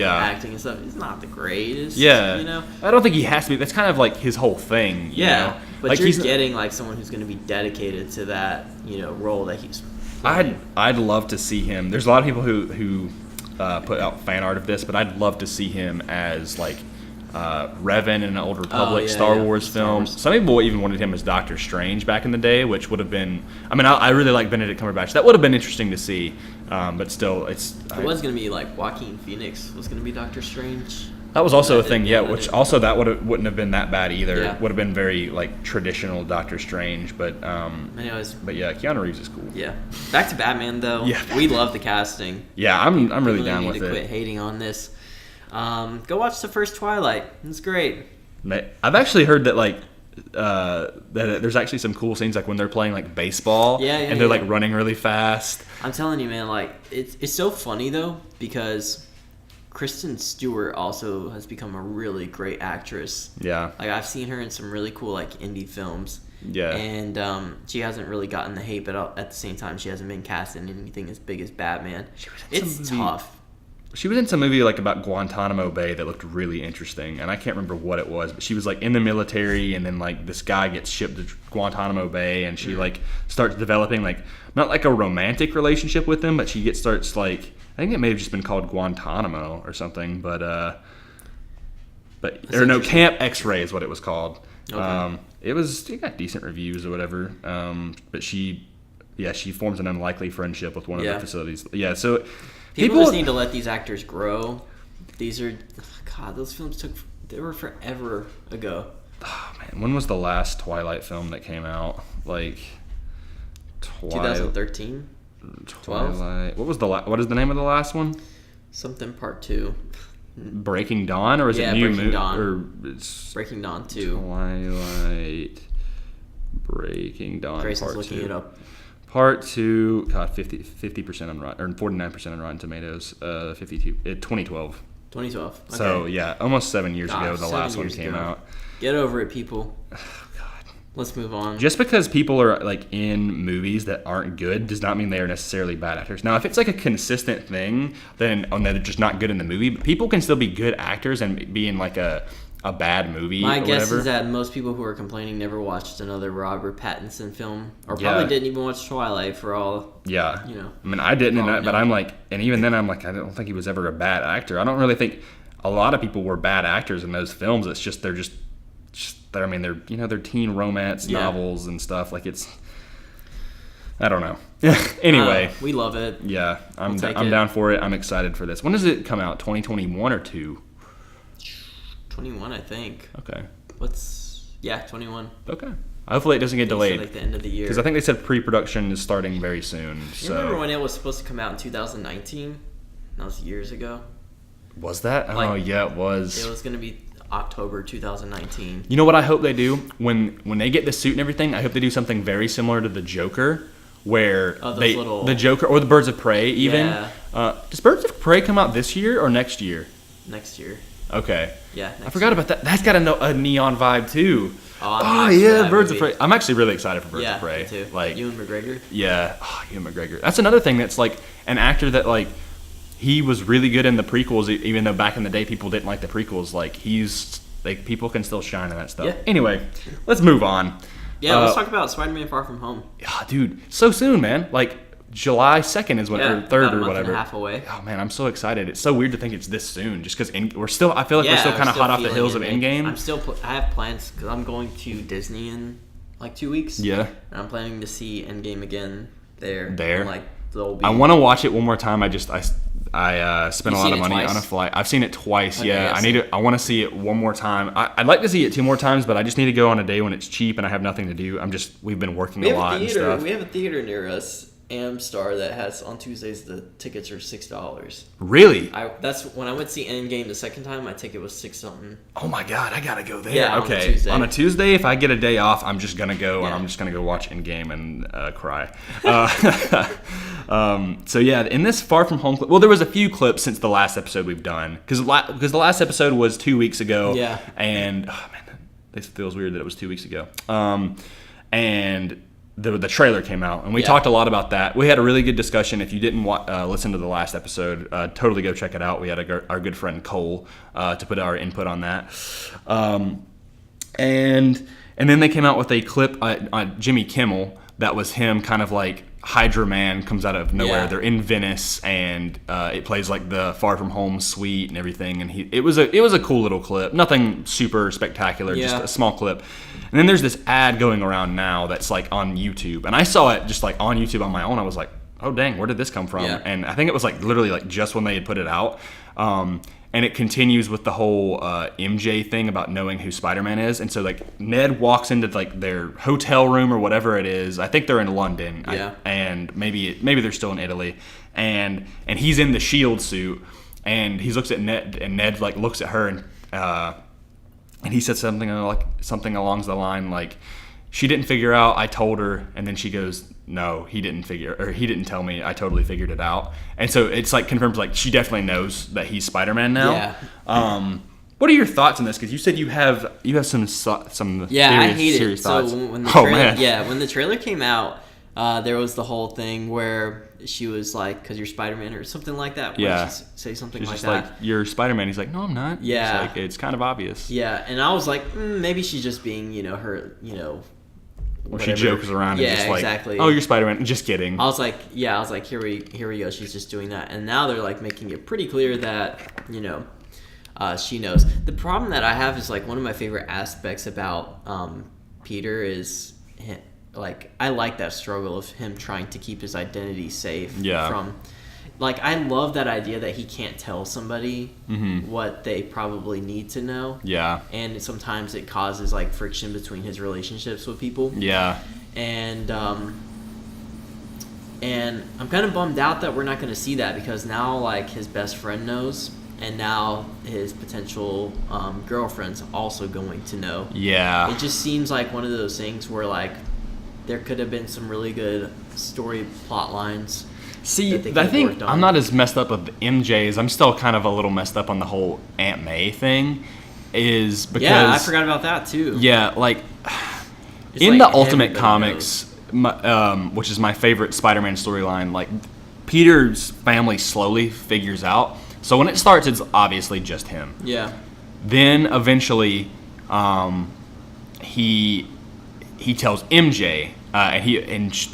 Acting and stuff, it's not the greatest. Yeah, you know. I don't think he has to be. That's kind of like his whole thing. You know? But like you're getting like someone who's going to be dedicated to that, role that he's playing. I'd love to see him. There's a lot of people who put out fan art of this, but I'd love to see him as like Revan in an Old Republic Star Wars film. Some people even wanted him as Doctor Strange back in the day, which would have been. I mean, I really like Benedict Cumberbatch. That would have been interesting to see, but still, it was going to be like Joaquin Phoenix was going to be Doctor Strange. That was also a thing, which also that wouldn't have been that bad either. Yeah. Would have been very like traditional Doctor Strange, but anyways. But yeah, Keanu Reeves is cool. Yeah. Back to Batman though. Yeah. We love the casting. Yeah, I'm really down with it. We need to quit hating on this. Go watch the first Twilight. It's great. I've actually heard that like that there's actually some cool scenes like when they're playing like baseball and they're like running really fast. I'm telling you, man, like it's so funny though because Kristen Stewart also has become a really great actress. Yeah. Like I've seen her in some really cool like indie films. Yeah. And she hasn't really gotten the hate, but at the same time she hasn't been cast in anything as big as Batman. It's tough. She was in some movie like about Guantanamo Bay that looked really interesting, and I can't remember what it was, but she was like in the military, and then like this guy gets shipped to Guantanamo Bay, and she like starts developing like not like a romantic relationship with him, but starts like I think it may have just been called Guantanamo or something, but Camp X-Ray is what it was called. Okay. It got decent reviews or whatever, but she forms an unlikely friendship with one of the facilities. Yeah, so. People just need to let these actors grow. Those films they were forever ago. Oh, man. When was the last Twilight film that came out? Like, 2013? Twilight. What was what is the name of the last one? Something Part 2. Breaking Dawn, or is it New Breaking Moon? Dawn. Or it's Breaking Dawn 2. Twilight. Breaking Dawn. Grayson's Part looking 2. it up. Part 2. God, 50% on Rotten, or 49% on Rotten Tomatoes. 2012. 2012. Okay. So yeah, almost 7 years ago the last one came out. Get over it, people. Oh, God. Let's move on. Just because people are like in movies that aren't good does not mean they are necessarily bad actors. Now, if it's like a consistent thing, then they're just not good in the movie. But people can still be good actors and be in like a bad movie. My or guess whatever. is that most people who are complaining never watched another Robert Pattinson film, or probably didn't even watch Twilight for all. Yeah. You know. I mean, I didn't, but I'm like, and even then, I'm like, I don't think he was ever a bad actor. I don't really think a lot of people were bad actors in those films. It's just they're they're teen romance novels and stuff. Like I don't know. Anyway, we love it. Yeah, I'm down for it. I'm excited for this. When does it come out? 2021 or 2? 21, I think. Okay. 21. Okay. Hopefully it doesn't get delayed. Like the end of the year. Because I think they said pre-production is starting very soon. You remember when it was supposed to come out in 2019? That was years ago. Was that? Oh yeah, it was. It was going to be October 2019. You know what I hope they do? When they get the suit and everything, I hope they do something very similar to the Joker, where the Joker or the Birds of Prey even. Yeah. Does Birds of Prey come out this year or next year? Next year. Okay. Yeah. I forgot about that. That's got a neon vibe too. Oh yeah, Birds of Prey. I'm actually really excited for Birds of Prey. Me too. Like Ewan McGregor. Yeah, Ewan McGregor. That's another thing that's like an actor that like he was really good in the prequels, even though back in the day people didn't like the prequels. Like people can still shine in that stuff. Yeah. Anyway, let's move on. Yeah, let's talk about Spider-Man: Far From Home. Yeah, dude, so soon, man. Like July 2nd is when, or 3rd or whatever. And a half away. Oh man, I'm so excited. It's so weird to think it's this soon, just because I feel like we're still kind of hot off the heels of Endgame. I have plans because I'm going to Disney in like 2 weeks. Yeah. And I'm planning to see Endgame again there. Like I want to watch it one more time. I spent a lot of money on a flight. I've seen it twice. Okay, yeah, I want to see it one more time. I'd like to see it 2 more times, but I just need to go on a day when it's cheap and I have nothing to do. We've been working a lot and stuff. We have a theater near us, Amstar, that has on Tuesdays the tickets are $6. Really? That's when I went to see Endgame the second time. My ticket was $6 something. Oh my god, I gotta go there. Yeah, okay. On a Tuesday, if I get a day off, I'm just gonna go and I'm just gonna go watch Endgame and cry. So yeah, in this Far From Home clip, well, there was a few clips since the last episode we've done because the last episode was 2 weeks ago. Yeah. And oh man, this feels weird that it was 2 weeks ago. And the trailer came out, and we talked a lot about that. We had a really good discussion. If you didn't listen to the last episode, totally go check it out. We had our good friend Cole to put our input on that. And then they came out with a clip on Jimmy Kimmel that was him kind of like Hydra Man comes out of nowhere. Yeah. They're in Venice, and it plays like the Far From Home suite and everything. And it was a cool little clip. Nothing super spectacular, just a small clip. And then there's this ad going around now that's like on YouTube, and I saw it just like on YouTube on my own. I was like, oh dang, where did this come from? Yeah. And I think it was like literally like just when they had put it out. And it continues with the whole MJ thing about knowing who Spider-Man is. And so like Ned walks into like their hotel room or whatever it is. I think they're in London. Yeah. And maybe they're still in Italy. And he's in the shield suit, and he looks at Ned, and Ned like looks at her, and he said something along the line like, she didn't figure out, I told her. And then she goes, no, he didn't tell me, I totally figured it out. And so it's like confirms like she definitely knows that he's Spider-Man now. Yeah. What are your thoughts on this? Because you said you have some I hate serious it. thoughts. So when the trailer came out, there was the whole thing where she was like, because you're Spider-Man or something like that. Yeah. Say something She's like just that. like, you're Spider-Man. He's like, no, I'm not. Yeah. It's kind of obvious. Yeah, and I was like, maybe she's just being, her, Or she jokes around and just like, exactly. oh, you're Spider-Man. Just kidding. I was like, here we go. She's just doing that. And now they're like making it pretty clear that, she knows. The problem that I have is like one of my favorite aspects about Peter is like, I like that struggle of him trying to keep his identity safe from, like, I love that idea that he can't tell somebody what they probably need to know. Yeah. And sometimes it causes like friction between his relationships with people. Yeah. And And I'm kind of bummed out that we're not going to see that, because now, like, his best friend knows, and now his potential girlfriend's also going to know. Yeah. It just seems like one of those things where, like, there could have been some really good story plot lines. See, I think I'm not as messed up with MJ as I'm still kind of a little messed up on the whole Aunt May thing. Is because I forgot about that too. Yeah, like It's in like the Ultimate everybody Comics, which is my favorite Spider-Man storyline, like Peter's family slowly figures out. So when it starts, it's obviously just him. Yeah. Then eventually, he tells MJ,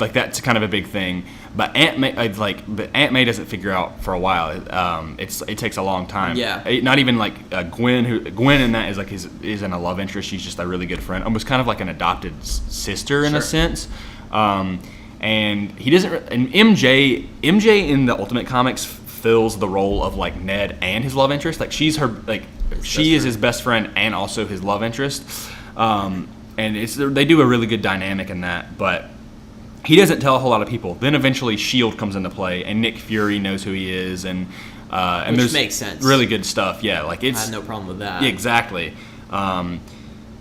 like that's kind of a big thing. But Aunt May doesn't figure out for a while. It takes a long time. Yeah. Not even like Gwen in that is like isn't a love interest. She's just a really good friend, almost kind of like an adopted sister in a sense. And he doesn't. And MJ in the Ultimate Comics fills the role of like Ned and his love interest. Like she's her she is his best friend and also his love interest. And they do a really good dynamic in that, but he doesn't tell a whole lot of people. Then eventually S.H.I.E.L.D. comes into play, and Nick Fury knows who he is, and Which there's makes sense. really good stuff. Yeah, like I had no problem with that. Yeah, exactly. And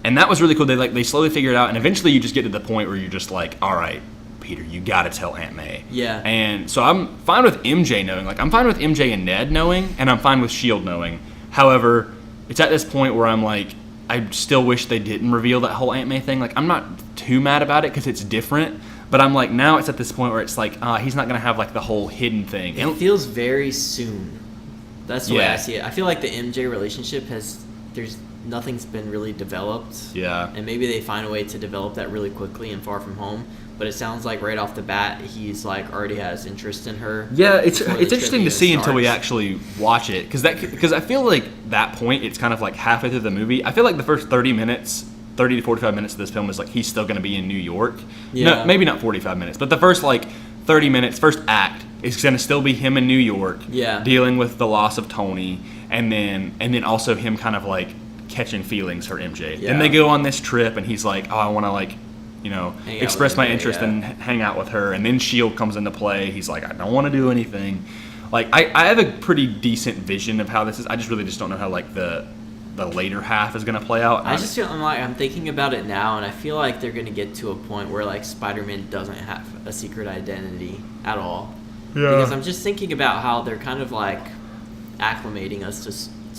that was really cool. They slowly figure it out, and eventually you just get to the point where you're just like, all right, Peter, you got to tell Aunt May. Yeah. And so I'm fine with MJ knowing. Like I'm fine with MJ and Ned knowing, and I'm fine with S.H.I.E.L.D. knowing. However, it's at this point where I'm like, I still wish they didn't reveal that whole Aunt May thing. Like I'm not too mad about it because it's different. But I'm like, now it's at this point where it's like, he's not going to have like the whole hidden thing. It feels very soon. That's the way I see it. I feel like the MJ relationship nothing's been really developed. Yeah. And maybe they find a way to develop that really quickly in Far From Home. But it sounds like right off the bat, he's like already has interest in her. Yeah, it's interesting to see until we actually watch it. Because I feel like that point, it's kind of like halfway through the movie. I feel like the first 30 to 45 minutes of this film is like he's still going to be in New York. Yeah. No, maybe not 45 minutes, but the first like 30 minutes, first act is going to still be him in New York. Yeah. Dealing with the loss of Tony, and then also him kind of like catching feelings for MJ. Yeah. Then they go on this trip, and he's like, oh, I want to like, express my MJ, interest and hang out with her. And then S.H.I.E.L.D. comes into play. He's like, I don't want to do anything. Like I have a pretty decent vision of how this is. I just really just don't know how like the later half is going to play out. I'm thinking about it now, and I feel like they're going to get to a point where like Spider-Man doesn't have a secret identity at all. Yeah. Because I'm just thinking about how they're kind of like acclimating us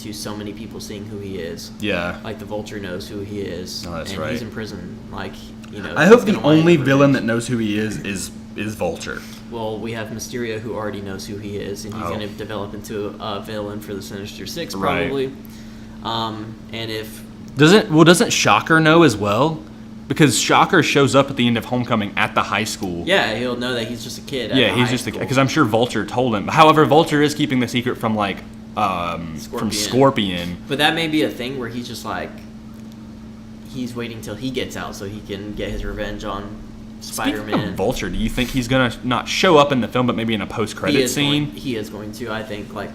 to so many people seeing who he is. Yeah. Like the Vulture knows who he is. Oh, that's and right. He's in prison. Like, I hope the only villain that knows who he is Vulture. Well, we have Mysterio who already knows who he is, and he's going to develop into a villain for the Sinister Six probably. Right. And if doesn't Shocker know as well? Because Shocker shows up at the end of Homecoming at the high school. Yeah, he'll know that he's just a kid. Yeah, he's just a kid. Because I'm sure Vulture told him. However, Vulture is keeping the secret from like from Scorpion. But that may be a thing where he's just like he's waiting till he gets out so he can get his revenge on Spider-Man. Speaking of Vulture, do you think he's gonna not show up in the film, but maybe in a post-credit scene? He is going to. I think, for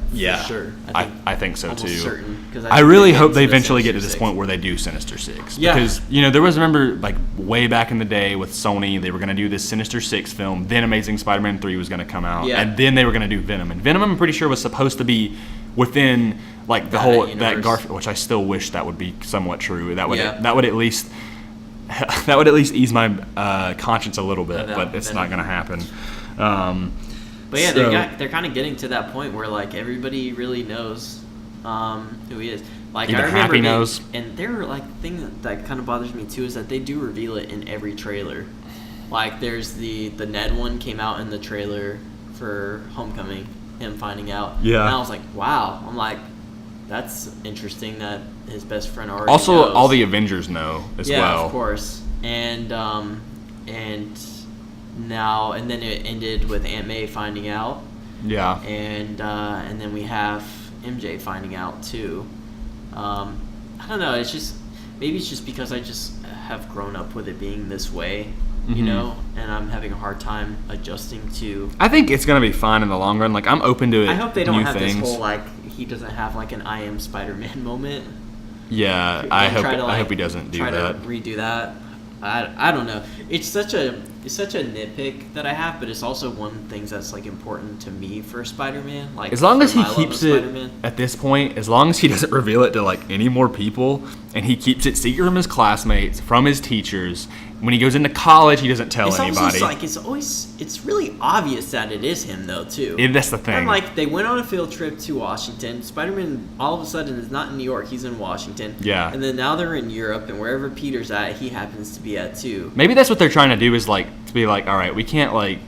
sure. I think so too. Certain, I really hope they eventually get to this point where they do Sinister Six. Yeah. Because there was, remember, like way back in the day with Sony, they were gonna do this Sinister Six film. Then Amazing Spider-Man 3 was gonna come out, and then they were gonna do Venom. And Venom, I'm pretty sure, was supposed to be within like the whole that Garfield, which I still wish that would be somewhat true. That would at least. That would at least ease my conscience a little bit, but it's not going to happen. But yeah, they're kind of getting to that point where like everybody really knows who he is. Like even I remember Happy knows. And there like thing that kind of bothers me too is that they do reveal it in every trailer. Like there's the Ned one came out in the trailer for Homecoming, him finding out. Yeah. And I was like, wow. I'm like, that's interesting that his best friend already also knows. All the Avengers know as well. Yeah, of course. And then it ended with Aunt May finding out. Yeah. And then we have MJ finding out too. I don't know. It's just maybe it's just because I just have grown up with it being this way, and I'm having a hard time adjusting to. I think it's gonna be fine in the long run. Like I'm open to it. I hope they don't have this whole like he doesn't have like an I am Spider-Man moment. Yeah, I hope he doesn't do that. Try to redo that. I don't know. It's such a it's such a nitpick that I have, but it's also one of the things that's like important to me for Spider-Man. Like, as long as for he my love keeps of it Spider-Man. at this point, as long as he doesn't reveal it to like any more people, and he keeps it secret from his classmates, from his teachers. When he goes into college, he doesn't tell anybody. Also like it's really obvious that it is him though too. That's the thing. And like they went on a field trip to Washington. Spider-Man all of a sudden is not in New York; he's in Washington. Yeah. And then now they're in Europe, and wherever Peter's at, he happens to be at too. Maybe that's what they're trying to do, is like to be like, all right, we can't like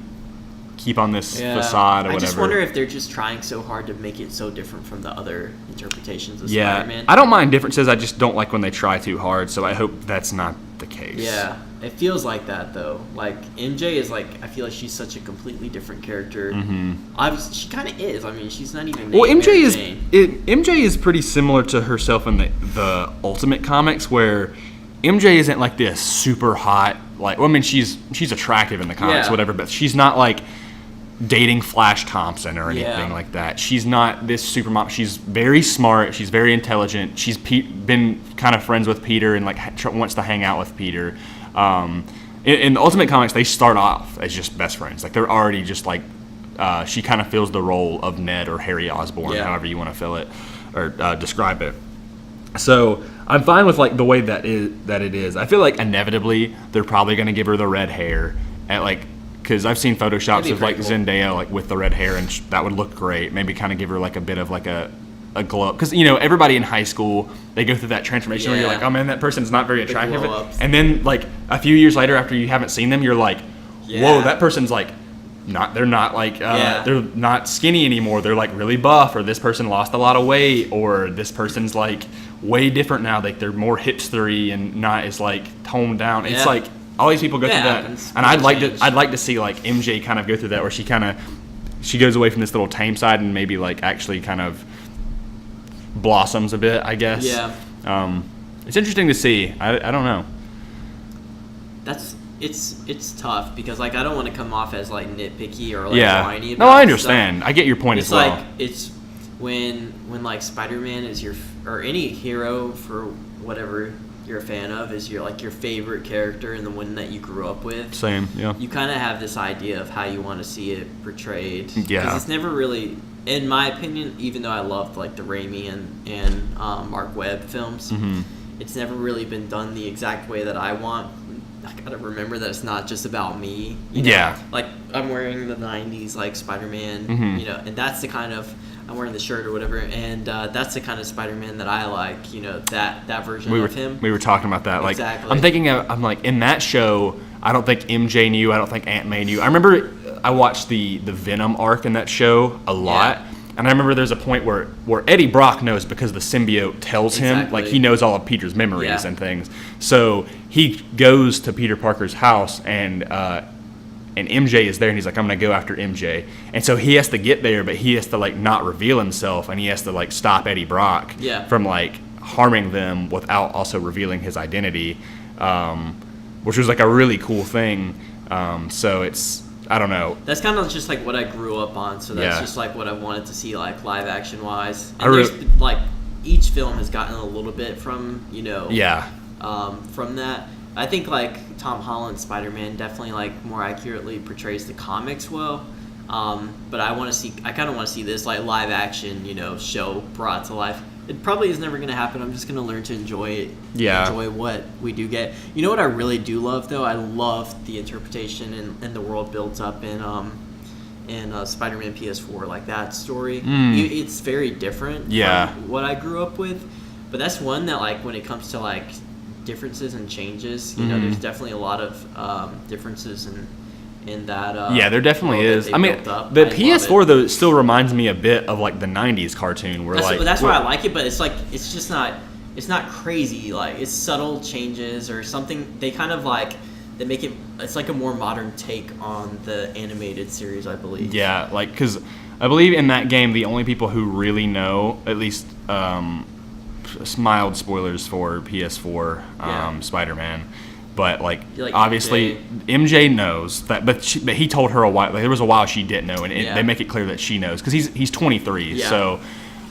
keep on this facade or whatever. I just wonder if they're just trying so hard to make it so different from the other interpretations of Spider-Man. I don't mind differences. I just don't like when they try too hard. So I hope that's not the case. Yeah. It feels like that though. Like MJ is like, I feel like she's such a completely different character. Mm-hmm. Obviously, she kind of is. I mean, she's not even. Well, MJ is pretty similar to herself in the Ultimate comics, where MJ isn't like this super hot. Like, well, I mean, she's attractive in the comics, whatever, but she's not like dating Flash Thompson or anything like that. She's not this super mom. She's very smart. She's very intelligent. She's been kind of friends with Peter and like wants to hang out with Peter. In the Ultimate comics, they start off as just best friends. Like they're already just like she kind of fills the role of Ned or Harry Osborn, however you want to fill it or describe it. So I'm fine with like the way that it is. I feel like inevitably they're probably going to give her the red hair at like. Because I've seen photoshops of like Zendaya like with the red hair, and that would look great. Maybe kind of give her like a bit of like a glow up. Because everybody in high school, they go through that transformation where you're like, oh man, that person's not very attractive. And then like a few years later, after you haven't seen them, you're like, whoa, that person's like they're not like they're not skinny anymore. They're like really buff, or this person lost a lot of weight, or this person's like way different now. Like they're more hipstery and not as like toned down. It's like. All these people go through that, and I'd like to see like MJ kind of go through that, where she goes away from this little tame side and maybe like actually kind of blossoms a bit, I guess. Yeah. It's interesting to see. I don't know. It's tough because like I don't want to come off as like nitpicky or like whiny about No, I understand. I get your point as well. It's when like Spider-Man is or any hero for whatever you're a fan of is your favorite character and the one that you grew up with. Same, yeah. You kind of have this idea of how you want to see it portrayed. Yeah. Because it's never really, in my opinion, even though I loved like the Raimi and Mark Webb films, it's never really been done the exact way that I want. I gotta remember that it's not just about me. Yeah. Like I'm wearing the '90s like Spider-Man, and that's the kind of. I'm wearing the shirt or whatever, and that's the kind of Spider-Man that I like, that version of him. We were talking about that. Exactly. Like, I'm like, in that show, I don't think MJ knew, I don't think Aunt May knew. I remember I watched the Venom arc in that show a lot, and I remember there's a point where Eddie Brock knows because the symbiote tells him, like he knows all of Peter's memories and things. So he goes to Peter Parker's house, and MJ is there, and he's like, I'm going to go after MJ. And so he has to get there, but he has to, like, not reveal himself, and he has to, like, stop Eddie Brock from, like, harming them without also revealing his identity, which was, like, a really cool thing. So it's, I don't know. That's kind of just, like, what I grew up on, so that's just, like, what I wanted to see, like, live action-wise. And there's, like, each film has gotten a little bit from, from that. I think like Tom Holland's Spider-Man definitely like more accurately portrays the comics well, but I kind of want to see this like live action show brought to life. It probably is never going to happen. I'm just going to learn to enjoy it. Enjoy what we do get. You know what I really do love though? I love the interpretation and the world built up in Spider-Man PS4, like that story. It's very different from what I grew up with, but that's one that like when it comes to like differences and changes, there's definitely a lot of differences in that. There definitely is. I mean, the PS4 though still reminds me a bit of like the '90s cartoon, where that's why I like it. But it's like it's just not. It's not crazy. Like it's subtle changes or something. They kind of like they make it. It's like a more modern take on the animated series, I believe. Yeah, like because I believe in that game the only people who really know, at least. Mild spoilers for PS4 Spider-Man, but like obviously MJ knows that, but he told her a while. Like, there was a while she didn't know, and they make it clear that she knows because he's 23. So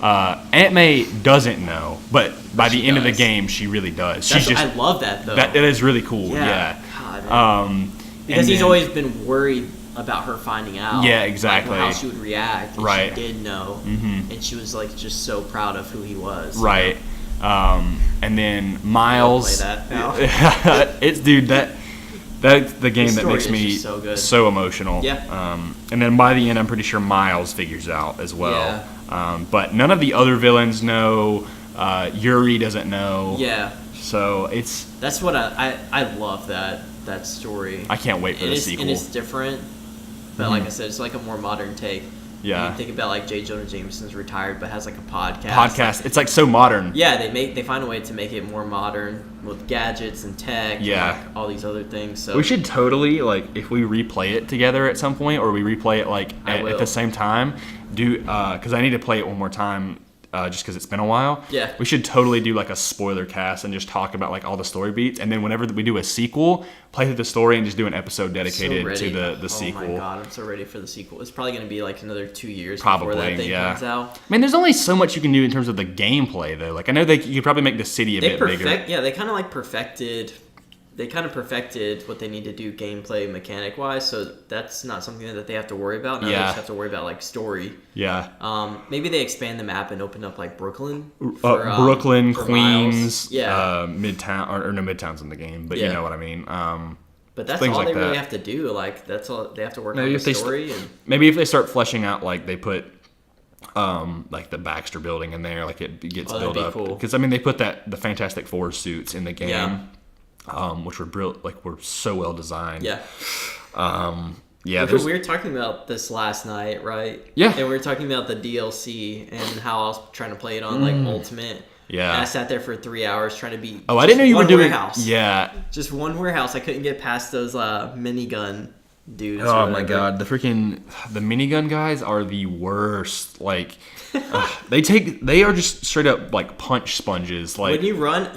Aunt May doesn't know, but by the end of the game, she really does. I love that though. That is really cool. Yeah. God, Because he's always been worried about her finding out. Yeah, exactly. Like, how she would react. And right. She did know. Mm-hmm. And she was like just so proud of who he was. Right. And then Miles. Play that now. It's dude that's the game that makes me so emotional. Yeah. And then by the end, I'm pretty sure Miles figures out as well. Yeah. But none of the other villains know. Yuri doesn't know. Yeah. So that's what I love that story. I can't wait for the sequel. And it's different, but like I said, it's like a more modern take. Yeah. You think about like J. Jonah Jameson's retired, but has like a podcast. It's like so modern. Yeah, they find a way to make it more modern with gadgets and tech. Yeah. And like all these other things. So we should totally like if we replay it together at some point, or we replay it like at the same time. Because I need to play it one more time. Just because it's been a while. Yeah. We should totally do like a spoiler cast and just talk about like all the story beats. And then whenever we do a sequel, play through the story and just do an episode dedicated to the sequel. Oh my god, I'm so ready for the sequel. It's probably going to be like another 2 years probably, before that thing comes out. I mean, there's only so much you can do in terms of the gameplay though. Like I know you could probably make the city a bit bigger. Yeah, they kind of like perfected what they need to do gameplay mechanic wise, so that's not something that they have to worry about. Now they just have to worry about like story. Yeah. Maybe they expand the map and open up like Brooklyn. Brooklyn, for Queens, Midtown, or no, Midtown's in the game, but you know what I mean. But that's all they really have to do. Like that's all they have to work on the story. Maybe if they start fleshing out, like they put like the Baxter building in there, like it gets built up. Because I mean, they put the Fantastic Four suits in the game. Yeah. Which were so well designed. Yeah. Yeah. We were talking about this last night, right? Yeah. And we were talking about the DLC and how I was trying to play it on like Ultimate. Yeah. And I sat there for 3 hours trying to beat. Oh, I didn't know you were doing warehouse. Yeah. Just one warehouse. I couldn't get past those minigun dudes. Oh my god, the minigun guys are the worst. Like they are just straight up like punch sponges. Like when you run,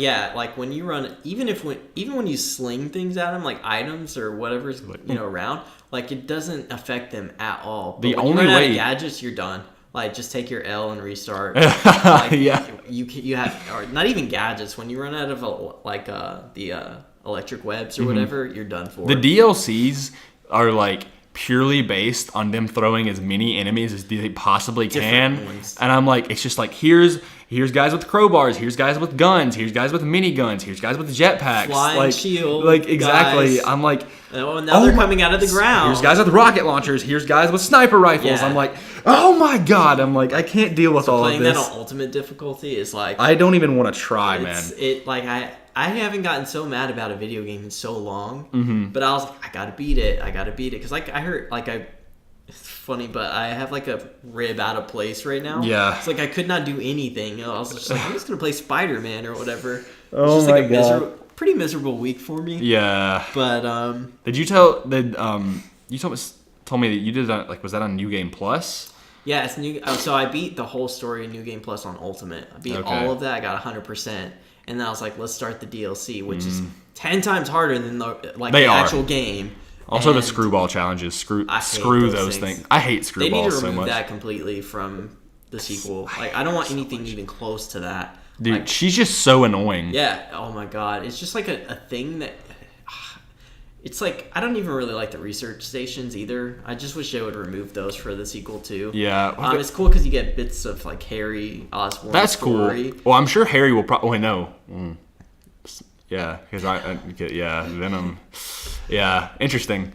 even when you sling things at them, like items or whatever's around, like it doesn't affect them at all. But the when only you run way out of gadgets, you're done. Like just take your L and restart. Like, yeah, you have, or not even gadgets. When you run out of the electric webs or whatever, you're done for. The DLCs are like purely based on them throwing as many enemies as they possibly can. And I'm like, it's just like here's guys with crowbars, here's guys with guns, here's guys with miniguns, here's guys with jetpacks, flying shield, like exactly. Guys. I'm like, now they're coming out of the ground. Here's guys with rocket launchers, here's guys with sniper rifles. I'm like, oh my god, I'm like, I can't deal with all of this. Playing that on ultimate difficulty is like, I don't even want to try, man. I haven't gotten so mad about a video game in so long, but I was like, I gotta beat it, because like I heard, like it's funny, but I have like a rib out of place right now. Yeah, it's like I could not do anything. I was just like, I'm just gonna play Spider-Man or whatever. Oh just my like god, pretty miserable week for me. Yeah, but did you you told me that you did that, like, was that on New Game Plus? Yeah, it's new. So I beat the whole story in New Game Plus on Ultimate. I beat all of that. I got 100%. And then I was like, let's start the DLC, which is 10 times harder than the actual game. Also, the screwball challenges. Screw those things. I hate screwballs so much. They need to remove that completely from the sequel. Like, I don't want anything even close to that. Dude, like, she's just so annoying. Yeah. Oh my god. It's just like a thing that. It's like, I don't even really like the research stations either. I just wish they would remove those for the sequel too. Yeah. It's cool because you get bits of like Harry Osborn's That's story. Cool. Well, I'm sure Harry will probably know. Yeah, because Venom. Yeah, interesting.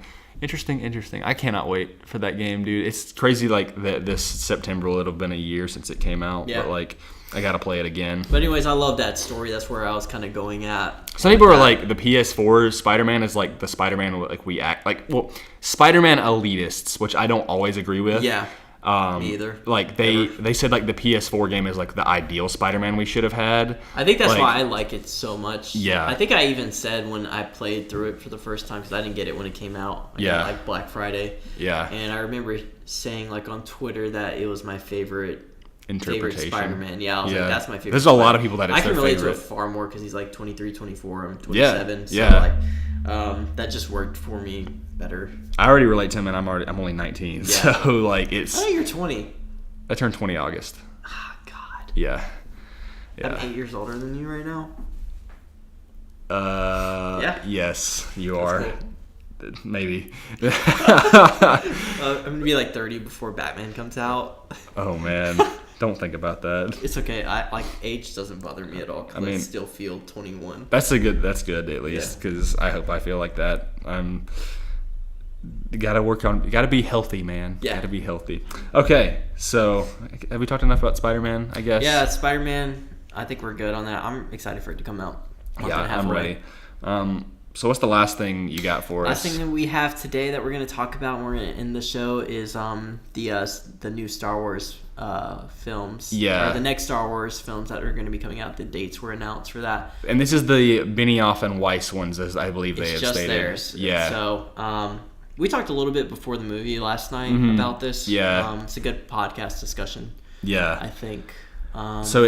I cannot wait for that game, dude. It's crazy. Like this September, it'll have been a year since it came out. Yeah. But like, I gotta play it again. But anyways, I love that story. That's where I was kind of going at. Some people are like, the PS4 Spider-Man is like the Spider-Man like we act like. Well, Spider-Man elitists, which I don't always agree with. Yeah. Me either. Like they said like the PS4 game is like the ideal Spider-Man we should have had. I think that's why I like it so much. Yeah. I think I even said when I played through it for the first time, because I didn't get it when it came out. Like Black Friday. Yeah. And I remember saying like on Twitter that it was my favorite Spider-Man. Yeah, I was like, that's my favorite. There's a lot of people that it's I can their relate favorite. to it far more because he's like 23, 24, I'm 27. Yeah. So like, that just worked for me better. I already relate to him, and I'm only 19, so like it's. Oh, you're 20. I turned 20 August. Ah, God. Yeah. I'm 8 years older than you right now. Yeah. Yes, you are. Cool. maybe. I'm gonna be like 30 before Batman comes out. Oh man, don't think about that. It's okay. Age doesn't bother me at all. Cause I still feel 21. That's good at least, because I hope I feel like that. You gotta be healthy, man. Yeah. Gotta be healthy. Okay, so have we talked enough about Spider-Man, I guess? Yeah, Spider-Man, I think we're good on that. I'm excited for it to come out. I'm ready. So what's the last thing you got for us? Last thing that we have today that we're going to talk about when we're going to end the show is the new Star Wars films. Yeah. Or the next Star Wars films that are going to be coming out. The dates were announced for that. And this is the Benioff and Weiss ones, as I believe they have just stated. Theirs. Yeah. So we talked a little bit before the movie last night about this. Yeah. It's a good podcast discussion. Yeah. I think. So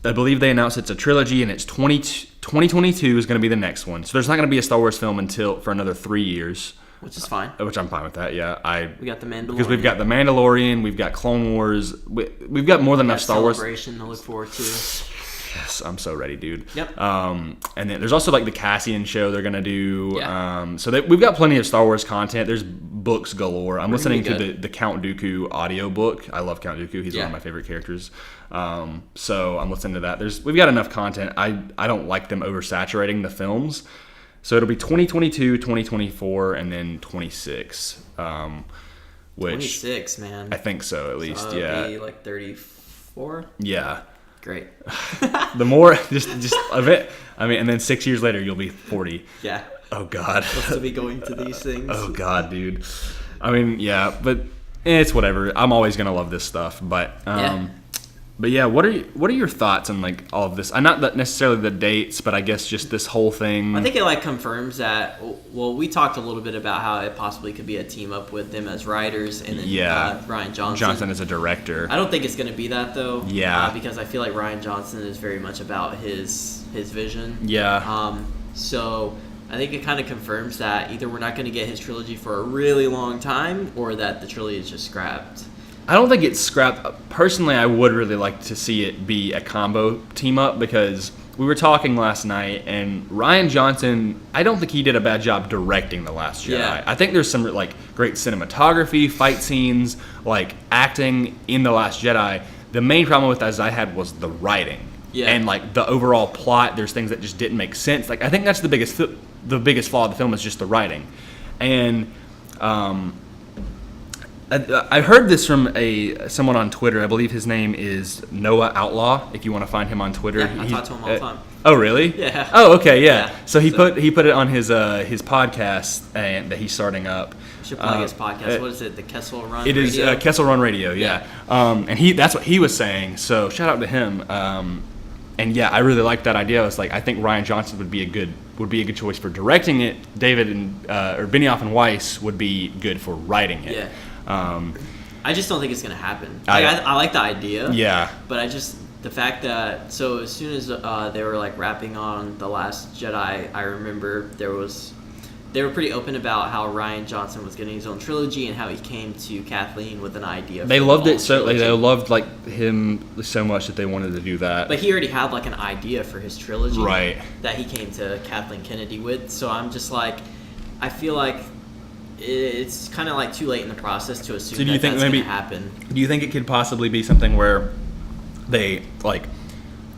I believe they announced it's a trilogy, and it's 2022 is going to be the next one. So there's not going to be a Star Wars film for another 3 years. Which is fine. Which I'm fine with that, yeah. We got the Mandalorian. Because we've got the Mandalorian, we've got Clone Wars, we've got more than enough Star Wars. Celebration to look forward to. Yes, I'm so ready, dude. Yep. And then there's also like the Cassian show they're gonna do. Yeah. So we've got plenty of Star Wars content. There's books galore. I'm listening to good. the Count Dooku audiobook. I love Count Dooku. He's one of my favorite characters. So I'm listening to that. We've got enough content. I don't like them oversaturating the films. So it'll be 2022, 2024, and then 26. Which 26, man. I think so, at least. So yeah. It'll be like 34. Yeah. Great. The more just a bit. I mean, and then 6 years later you'll be 40. Yeah. Oh God. We'll still be going to these things. Oh God, dude. I mean, yeah, but it's whatever. I'm always gonna love this stuff, but But yeah, what are your thoughts on like all of this? Not that necessarily the dates, but I guess just this whole thing. I think it like confirms that. Well, we talked a little bit about how it possibly could be a team up with them as writers, and then Ryan Johnson. Johnson as a director. I don't think it's going to be that though. Yeah. Because I feel like Ryan Johnson is very much about his vision. Yeah. So I think it kind of confirms that either we're not going to get his trilogy for a really long time, or that the trilogy is just scrapped. I don't think it's scrapped. Personally, I would really like to see it be a combo team up, because we were talking last night, and Ryan Johnson, I don't think he did a bad job directing The Last Jedi. Yeah. I think there's some like great cinematography, fight scenes, like acting in The Last Jedi. The main problem with that as I had was the writing. Yeah. And like the overall plot, there's things that just didn't make sense. Like I think that's the biggest flaw of the film is just the writing. And I heard this from someone on Twitter. I believe his name is Noah Outlaw. If you want to find him on Twitter, Yeah, I talk to him all the time. Oh, really? Yeah. Oh, okay, yeah. So he put it on his podcast that he's starting up. We should plug his podcast. What is it? The Kessel Run. It Radio? is Kessel Run Radio. Yeah. And that's what he was saying. So shout out to him. And yeah, I really liked that idea. I was like, I think Ryan Johnson would be a good choice for directing it. David or Benioff and Weiss would be good for writing it. Yeah. I just don't think it's gonna happen. I like the idea. Yeah. But the fact that as soon as they were like wrapping on The Last Jedi, I remember they were pretty open about how Ryan Johnson was getting his own trilogy and how he came to Kathleen with an idea. They loved it so they loved like him so much that they wanted to do that. But he already had like an idea for his trilogy, right? That he came to Kathleen Kennedy with. So I'm just like, I feel like it's kind of like too late in the process to assume that's going to happen. Do you think it could possibly be something where they like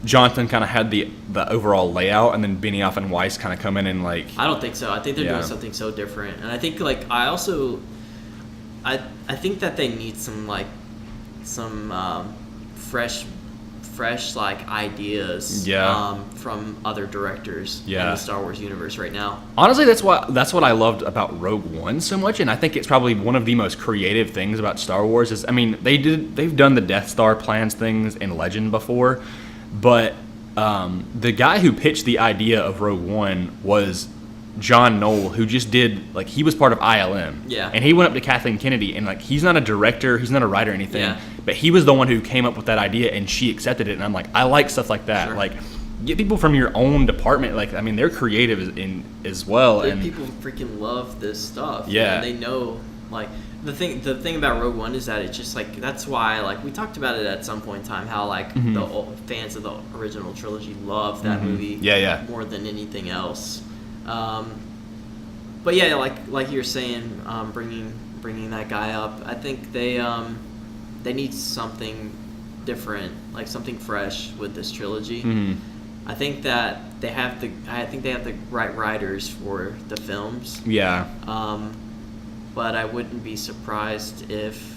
Johnson kind of had the overall layout, and then Benioff and Weiss kind of come in and like? I don't think so. I think they're doing something so different, and I think like I think that they need some fresh like ideas from other directors in the Star Wars universe right now. Honestly, that's what I loved about Rogue One so much, and I think it's probably one of the most creative things about Star Wars is, I mean, they've done the Death Star plans things in Legend before, but the guy who pitched the idea of Rogue One was John Knoll, who just did, like, he was part of ILM. Yeah. And he went up to Kathleen Kennedy, and, like, he's not a director, he's not a writer or anything, but he was the one who came up with that idea, and she accepted it, and I'm like, I like stuff like that. Sure. Like, get people from your own department, like, I mean, they're creative as well. And people freaking love this stuff. Yeah. And they know, like, the thing about Rogue One is that it's just, like, that's why, like, we talked about it at some point in time, how, like, the fans of the original trilogy love that movie more than anything else. But yeah, like you're saying, bringing that guy up, I think they need something different, like something fresh with this trilogy. Mm-hmm. I think that they have the right writers for the films. Yeah. But I wouldn't be surprised if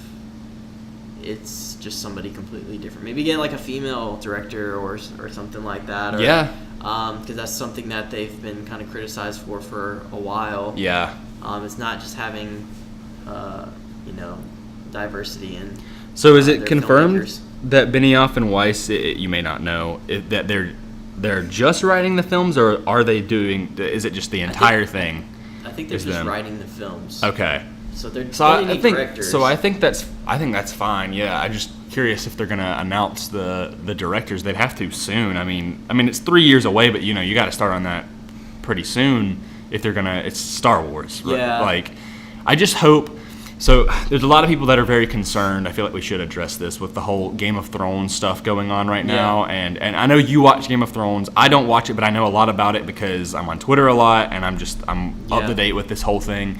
it's just somebody completely different. Maybe get like a female director or something like that. Or, yeah. Because that's something that they've been kind of criticized for a while. Yeah. It's not just having, diversity in. So is it confirmed filmmakers. that Benioff and Weiss, you may not know, that they're just writing the films, or are they doing? Is it just the entire thing? I think they're just writing the films. Okay. So they're I think directors. so. I think that's fine. Yeah, I'm just curious if they're gonna announce the directors. They'd have to soon. I mean, it's 3 years away, but you got to start on that pretty soon if they're gonna. It's Star Wars. Right? Yeah. Like, I just hope. So there's a lot of people that are very concerned. I feel like we should address this with the whole Game of Thrones stuff going on right now. And I know you watch Game of Thrones. I don't watch it, but I know a lot about it because I'm on Twitter a lot and I'm up to date with this whole thing.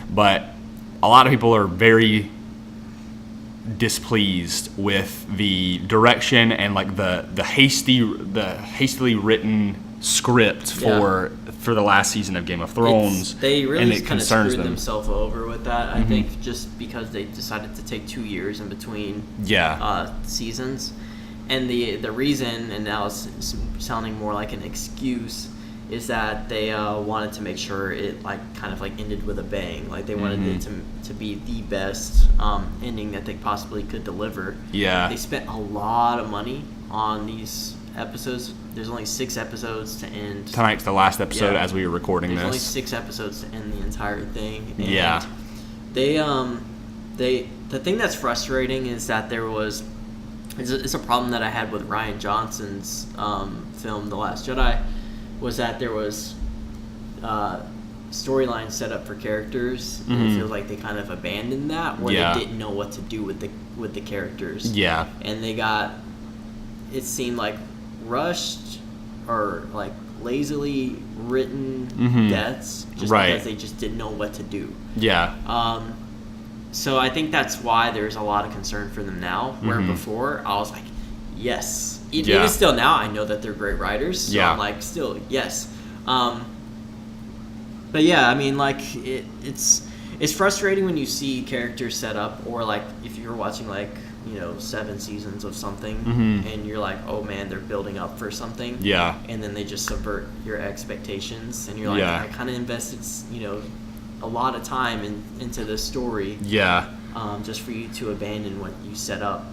But a lot of people are very displeased with the direction and like the hastily written script for the last season of Game of Thrones. They really and it kind of concerns screwed them. themselves over with that. I think just because they decided to take 2 years in between seasons, and the reason, and now it's sounding more like an excuse, is that they wanted to make sure it kind of ended with a bang. Like they wanted it to be the best ending that they possibly could deliver. Yeah. They spent a lot of money on these episodes. There's only 6 episodes to end. Tonight's the last episode as we were recording There's only this. 6 episodes to end the entire thing. And Yeah. the thing that's frustrating is that it's a problem that I had with Rian Johnson's film The Last Jedi, was that there was storyline set up for characters, and it feels like they kind of abandoned that, where they didn't know what to do with the characters. Yeah. And they got, it seemed like, rushed or lazily written deaths just because they just didn't know what to do. Yeah. So I think that's why there's a lot of concern for them now, where before I was like, yes. Even still now, I know that they're great writers, so I'm like, still, yes. But yeah, it's frustrating when you see characters set up, or if you're watching 7 seasons of something, and you're like, oh man, they're building up for something. Yeah. And then they just subvert your expectations, and you're like, I kind of invested, a lot of time into this story. Yeah. Just for you to abandon what you set up.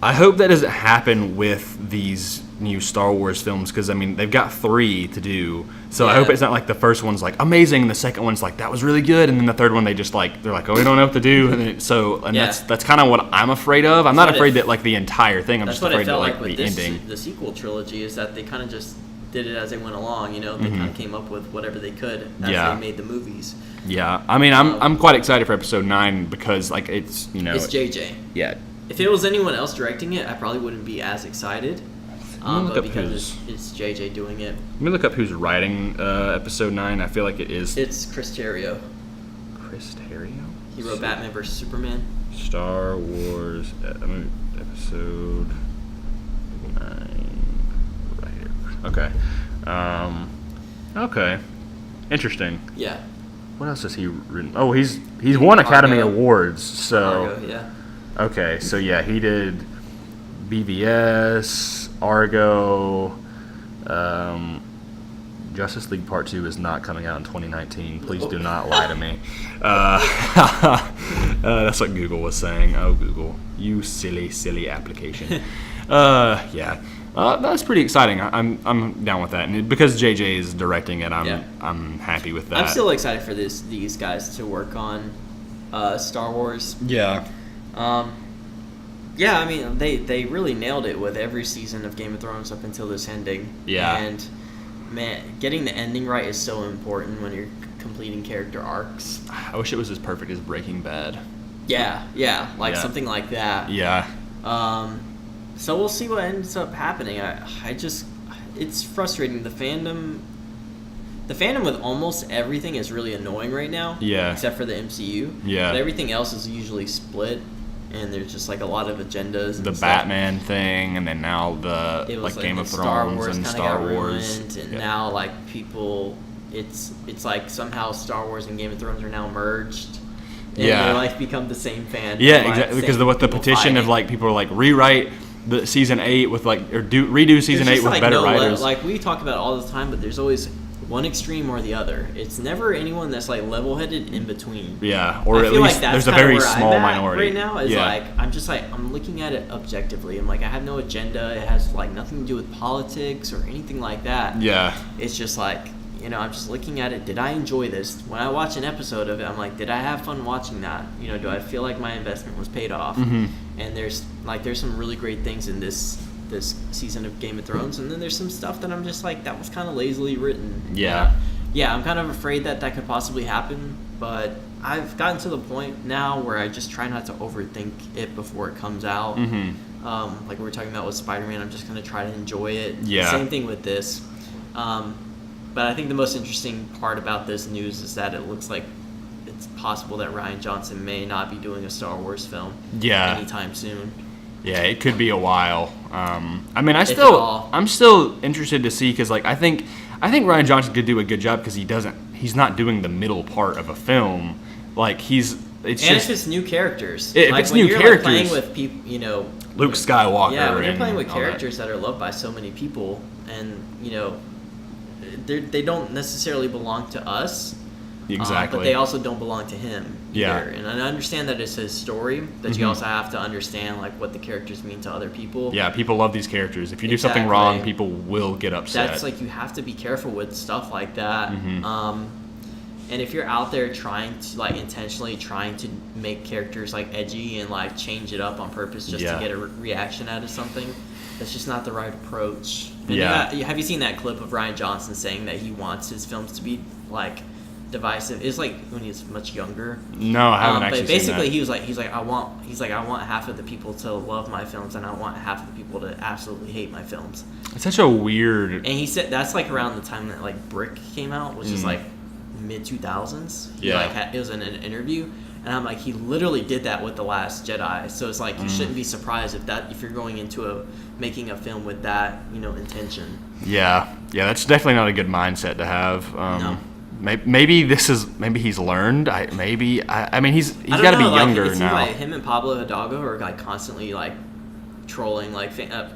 I hope that doesn't happen with these new Star Wars films, because they've got 3 to do. So I hope it's not like the first one's amazing, and the second one's that was really good, and then the third one they just they're like, oh, we don't know what to do, and that's kind of what I'm afraid of. I'm not afraid that the entire thing. I'm just afraid that the ending. The sequel trilogy is that they kind of just did it as they went along. They kind of came up with whatever they could as they made the movies. Yeah, I'm quite excited for Episode 9 because it's it's JJ. Yeah. If it was anyone else directing it, I probably wouldn't be as excited. But because it's JJ doing it. Let me look up who's writing Episode 9. I feel like it is. It's Chris Terrio. Chris Terrio? He wrote Batman vs. Superman. Star Wars Episode 9 writer. Okay. Okay. Interesting. Yeah. What else has he written? Oh, he's won Academy Awards. So. Argo, yeah. Okay, so he did BVS, Argo, Justice League Part 2 is not coming out in 2019. Please do not lie to me. That's what Google was saying. Oh, Google, you silly application. That's pretty exciting. I'm down with that, and because JJ is directing it, I'm happy with that. I'm still excited for these guys to work on Star Wars. Yeah. They really nailed it with every season of Game of Thrones up until this ending. Yeah. And man, getting the ending right is so important when you're completing character arcs. I wish it was as perfect as Breaking Bad. Yeah, something like that. Yeah. So we'll see what ends up happening. It's frustrating. The fandom the fandom with almost everything is really annoying right now. Yeah. Except for the MCU. Yeah. But everything else is usually split, and there's just like a lot of agendas. And the stuff. Batman thing, and then now the like Game of Thrones and Star Wars, and now like people, it's like somehow Star Wars and Game of Thrones are now merged. And they like become the same fan. Yeah, exactly. Because the petition fighting. of like people are like rewrite the season 8 with like redo season 8 with like better writers. Like we talk about it all the time, but there's always one extreme or the other. It's never anyone that's like level-headed in between. Yeah, or I at feel least like there's a very small minority right now. Is like I'm looking at it objectively. I'm like I have no agenda. It has like nothing to do with politics or anything like that. Yeah, it's just like. I'm just looking at it. Did I enjoy this? When I watch an episode of it, I'm like, did I have fun watching that? Do I feel like my investment was paid off? Mm-hmm. And there's some really great things in this season of Game of Thrones, and then there's some stuff that I'm just like, that was kind of lazily written. Yeah. Yeah, I'm kind of afraid that could possibly happen, but I've gotten to the point now where I just try not to overthink it before it comes out. Mm-hmm. Like we were talking about with Spider-Man, I'm just going to try to enjoy it. Yeah. Same thing with this. But I think the most interesting part about this news is that it looks like it's possible that Rian Johnson may not be doing a Star Wars film anytime soon. Yeah, it could be a while. I mean, I'm still interested to see because like I think Rian Johnson could do a good job because he's not doing the middle part of a film. Like if it's new characters. If it's new characters, playing with people, Luke Skywalker. Yeah, when you're playing with characters that are loved by so many people, and they don't necessarily belong to us. Exactly. But they also don't belong to him either. Yeah. And I understand that it's his story, but you also have to understand like what the characters mean to other people. Yeah, people love these characters. If you do something wrong, people will get upset. That's like you have to be careful with stuff like that. Mm-hmm. And if you're out there trying to like intentionally trying to make characters like edgy and like change it up on purpose just to get a reaction out of something, that's just not the right approach. And have you seen that clip of Rian Johnson saying that he wants his films to be like divisive? It's like when he was much younger. No, I haven't actually but basically seen that. he's like I want half of the people to love my films and I want half of the people to absolutely hate my films. It's such a weird. And he said that's like around the time that like Brick came out, which is like mid 2000s. It was in an interview, and I'm like, he literally did that with The Last Jedi. So it's like you shouldn't be surprised if you're going into making a film with that intention. Yeah, that's definitely not a good mindset to have. No. Maybe he's learned. I mean, he's got to be younger now. Like him and Pablo Hidalgo are like constantly like trolling, like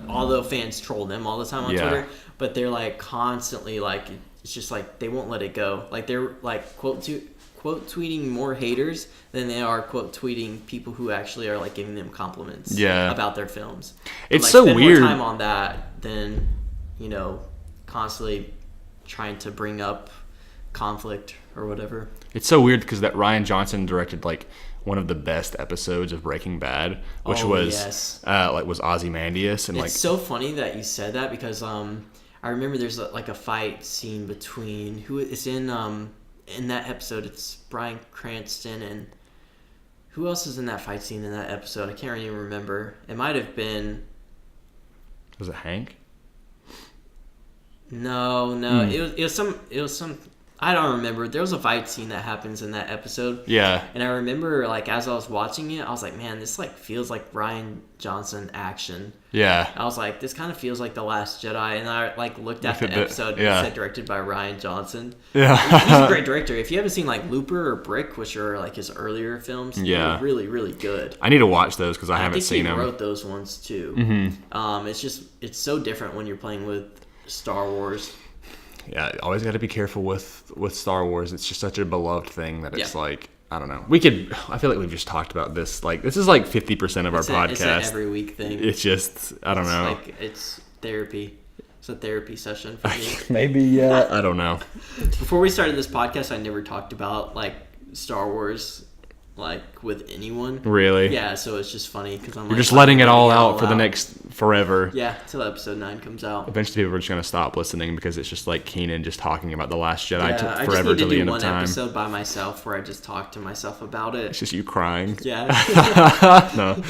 although fans troll them all the time on Twitter, but they're like constantly like it's just like they won't let it go. Like they're like quote tweeting more haters than they are quote tweeting people who actually are like giving them compliments about their films. It's like, so spend weird. More time on that than constantly trying to bring up conflict or whatever. It's so weird because that Rian Johnson directed like one of the best episodes of Breaking Bad, which was Ozymandias, and it's so funny that you said that because I remember there's a fight scene between who is in that episode. It's Bryan Cranston and who else is in that fight scene in that episode? I can't even remember. It might have been. Was it Hank? No. It was some. I don't remember. There was a fight scene that happens in that episode. Yeah. And I remember, like, as I was watching it, I was like, man, this, like, feels like Rian Johnson action. Yeah. I was like, this kind of feels like The Last Jedi. And I, like, looked at the episode and it said directed by Rian Johnson. Yeah. He's a great director. If you haven't seen, like, Looper or Brick, which are, like, his earlier films, they're really, really good. I need to watch those because I haven't seen them. I think he wrote those ones, too. Mm-hmm. It's so different when you're playing with Star Wars. Yeah, always got to be careful with Star Wars. It's just such a beloved thing that it's like, I don't know. I feel like we've just talked about this. Like, this is like 50% of our podcast. It's an every week thing. It's just, I don't know. It's therapy. It's a therapy session for me. Maybe, yeah. I don't know. Before we started this podcast, I never talked about, like, Star Wars, like, with anyone. Really? Yeah, so it's just funny because You're just letting it all out for the next forever. Yeah, till episode 9 comes out. Eventually people are just going to stop listening because it's just like Keenan just talking about The Last Jedi forever till the end of time. I just need to do one episode by myself where I just talk to myself about it. It's just you crying. Yeah. No.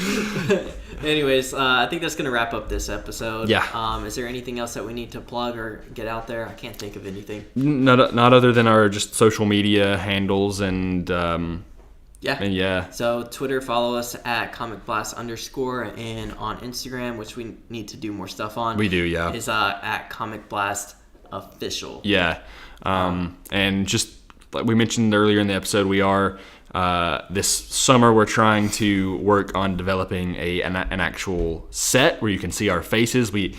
Anyways, I think that's going to wrap up this episode. Yeah. Is there anything else that we need to plug or get out there? I can't think of anything. Not other than our just social media handles and yeah. And yeah. So Twitter, follow us at comicblast_, and on Instagram, which we need to do more stuff on. We do, yeah. Is at comicblastofficial. Yeah. And just like we mentioned earlier in the episode, we are this summer we're trying to work on developing an actual set where you can see our faces. We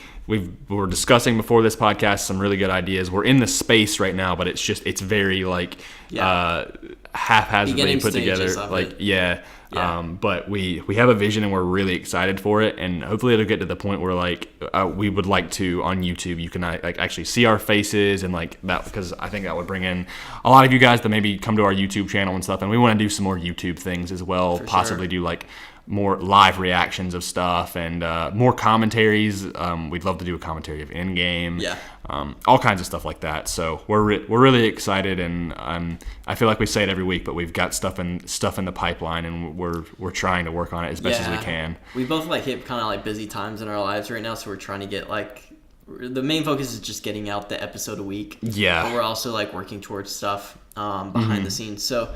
were discussing before this podcast some really good ideas. We're in the space right now, but it's very like haphazardly put together. Like but we have a vision and we're really excited for it, and hopefully it'll get to the point where like we would like to on YouTube you can like actually see our faces and like that, because I think that would bring in a lot of you guys to maybe come to our YouTube channel and stuff, and we want to do some more YouTube things as well. Possibly do like more live reactions of stuff and more commentaries. We'd love to do a commentary of Endgame. All kinds of stuff like that. So we're really excited, and I feel like we say it every week, but we've got stuff in the pipeline, and we're trying to work on it as best as we can. We both like hit kind of like busy times in our lives right now, so we're trying to get like the main focus is just getting out the episode a week. Yeah. But we're also like working towards stuff behind the scenes. So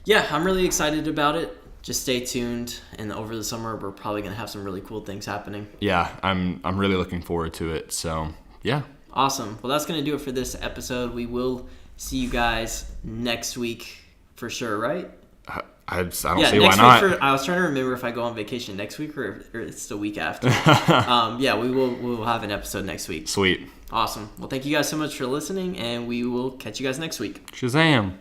yeah, I'm really excited about it. Just stay tuned, and over the summer we're probably gonna have some really cool things happening. Yeah, I'm really looking forward to it. So yeah. Awesome. Well, that's gonna do it for this episode. We will see you guys next week for sure, right? I don't see why not. I was trying to remember if I go on vacation next week or it's the week after. We will have an episode next week. Sweet. Awesome. Well, thank you guys so much for listening, and we will catch you guys next week. Shazam.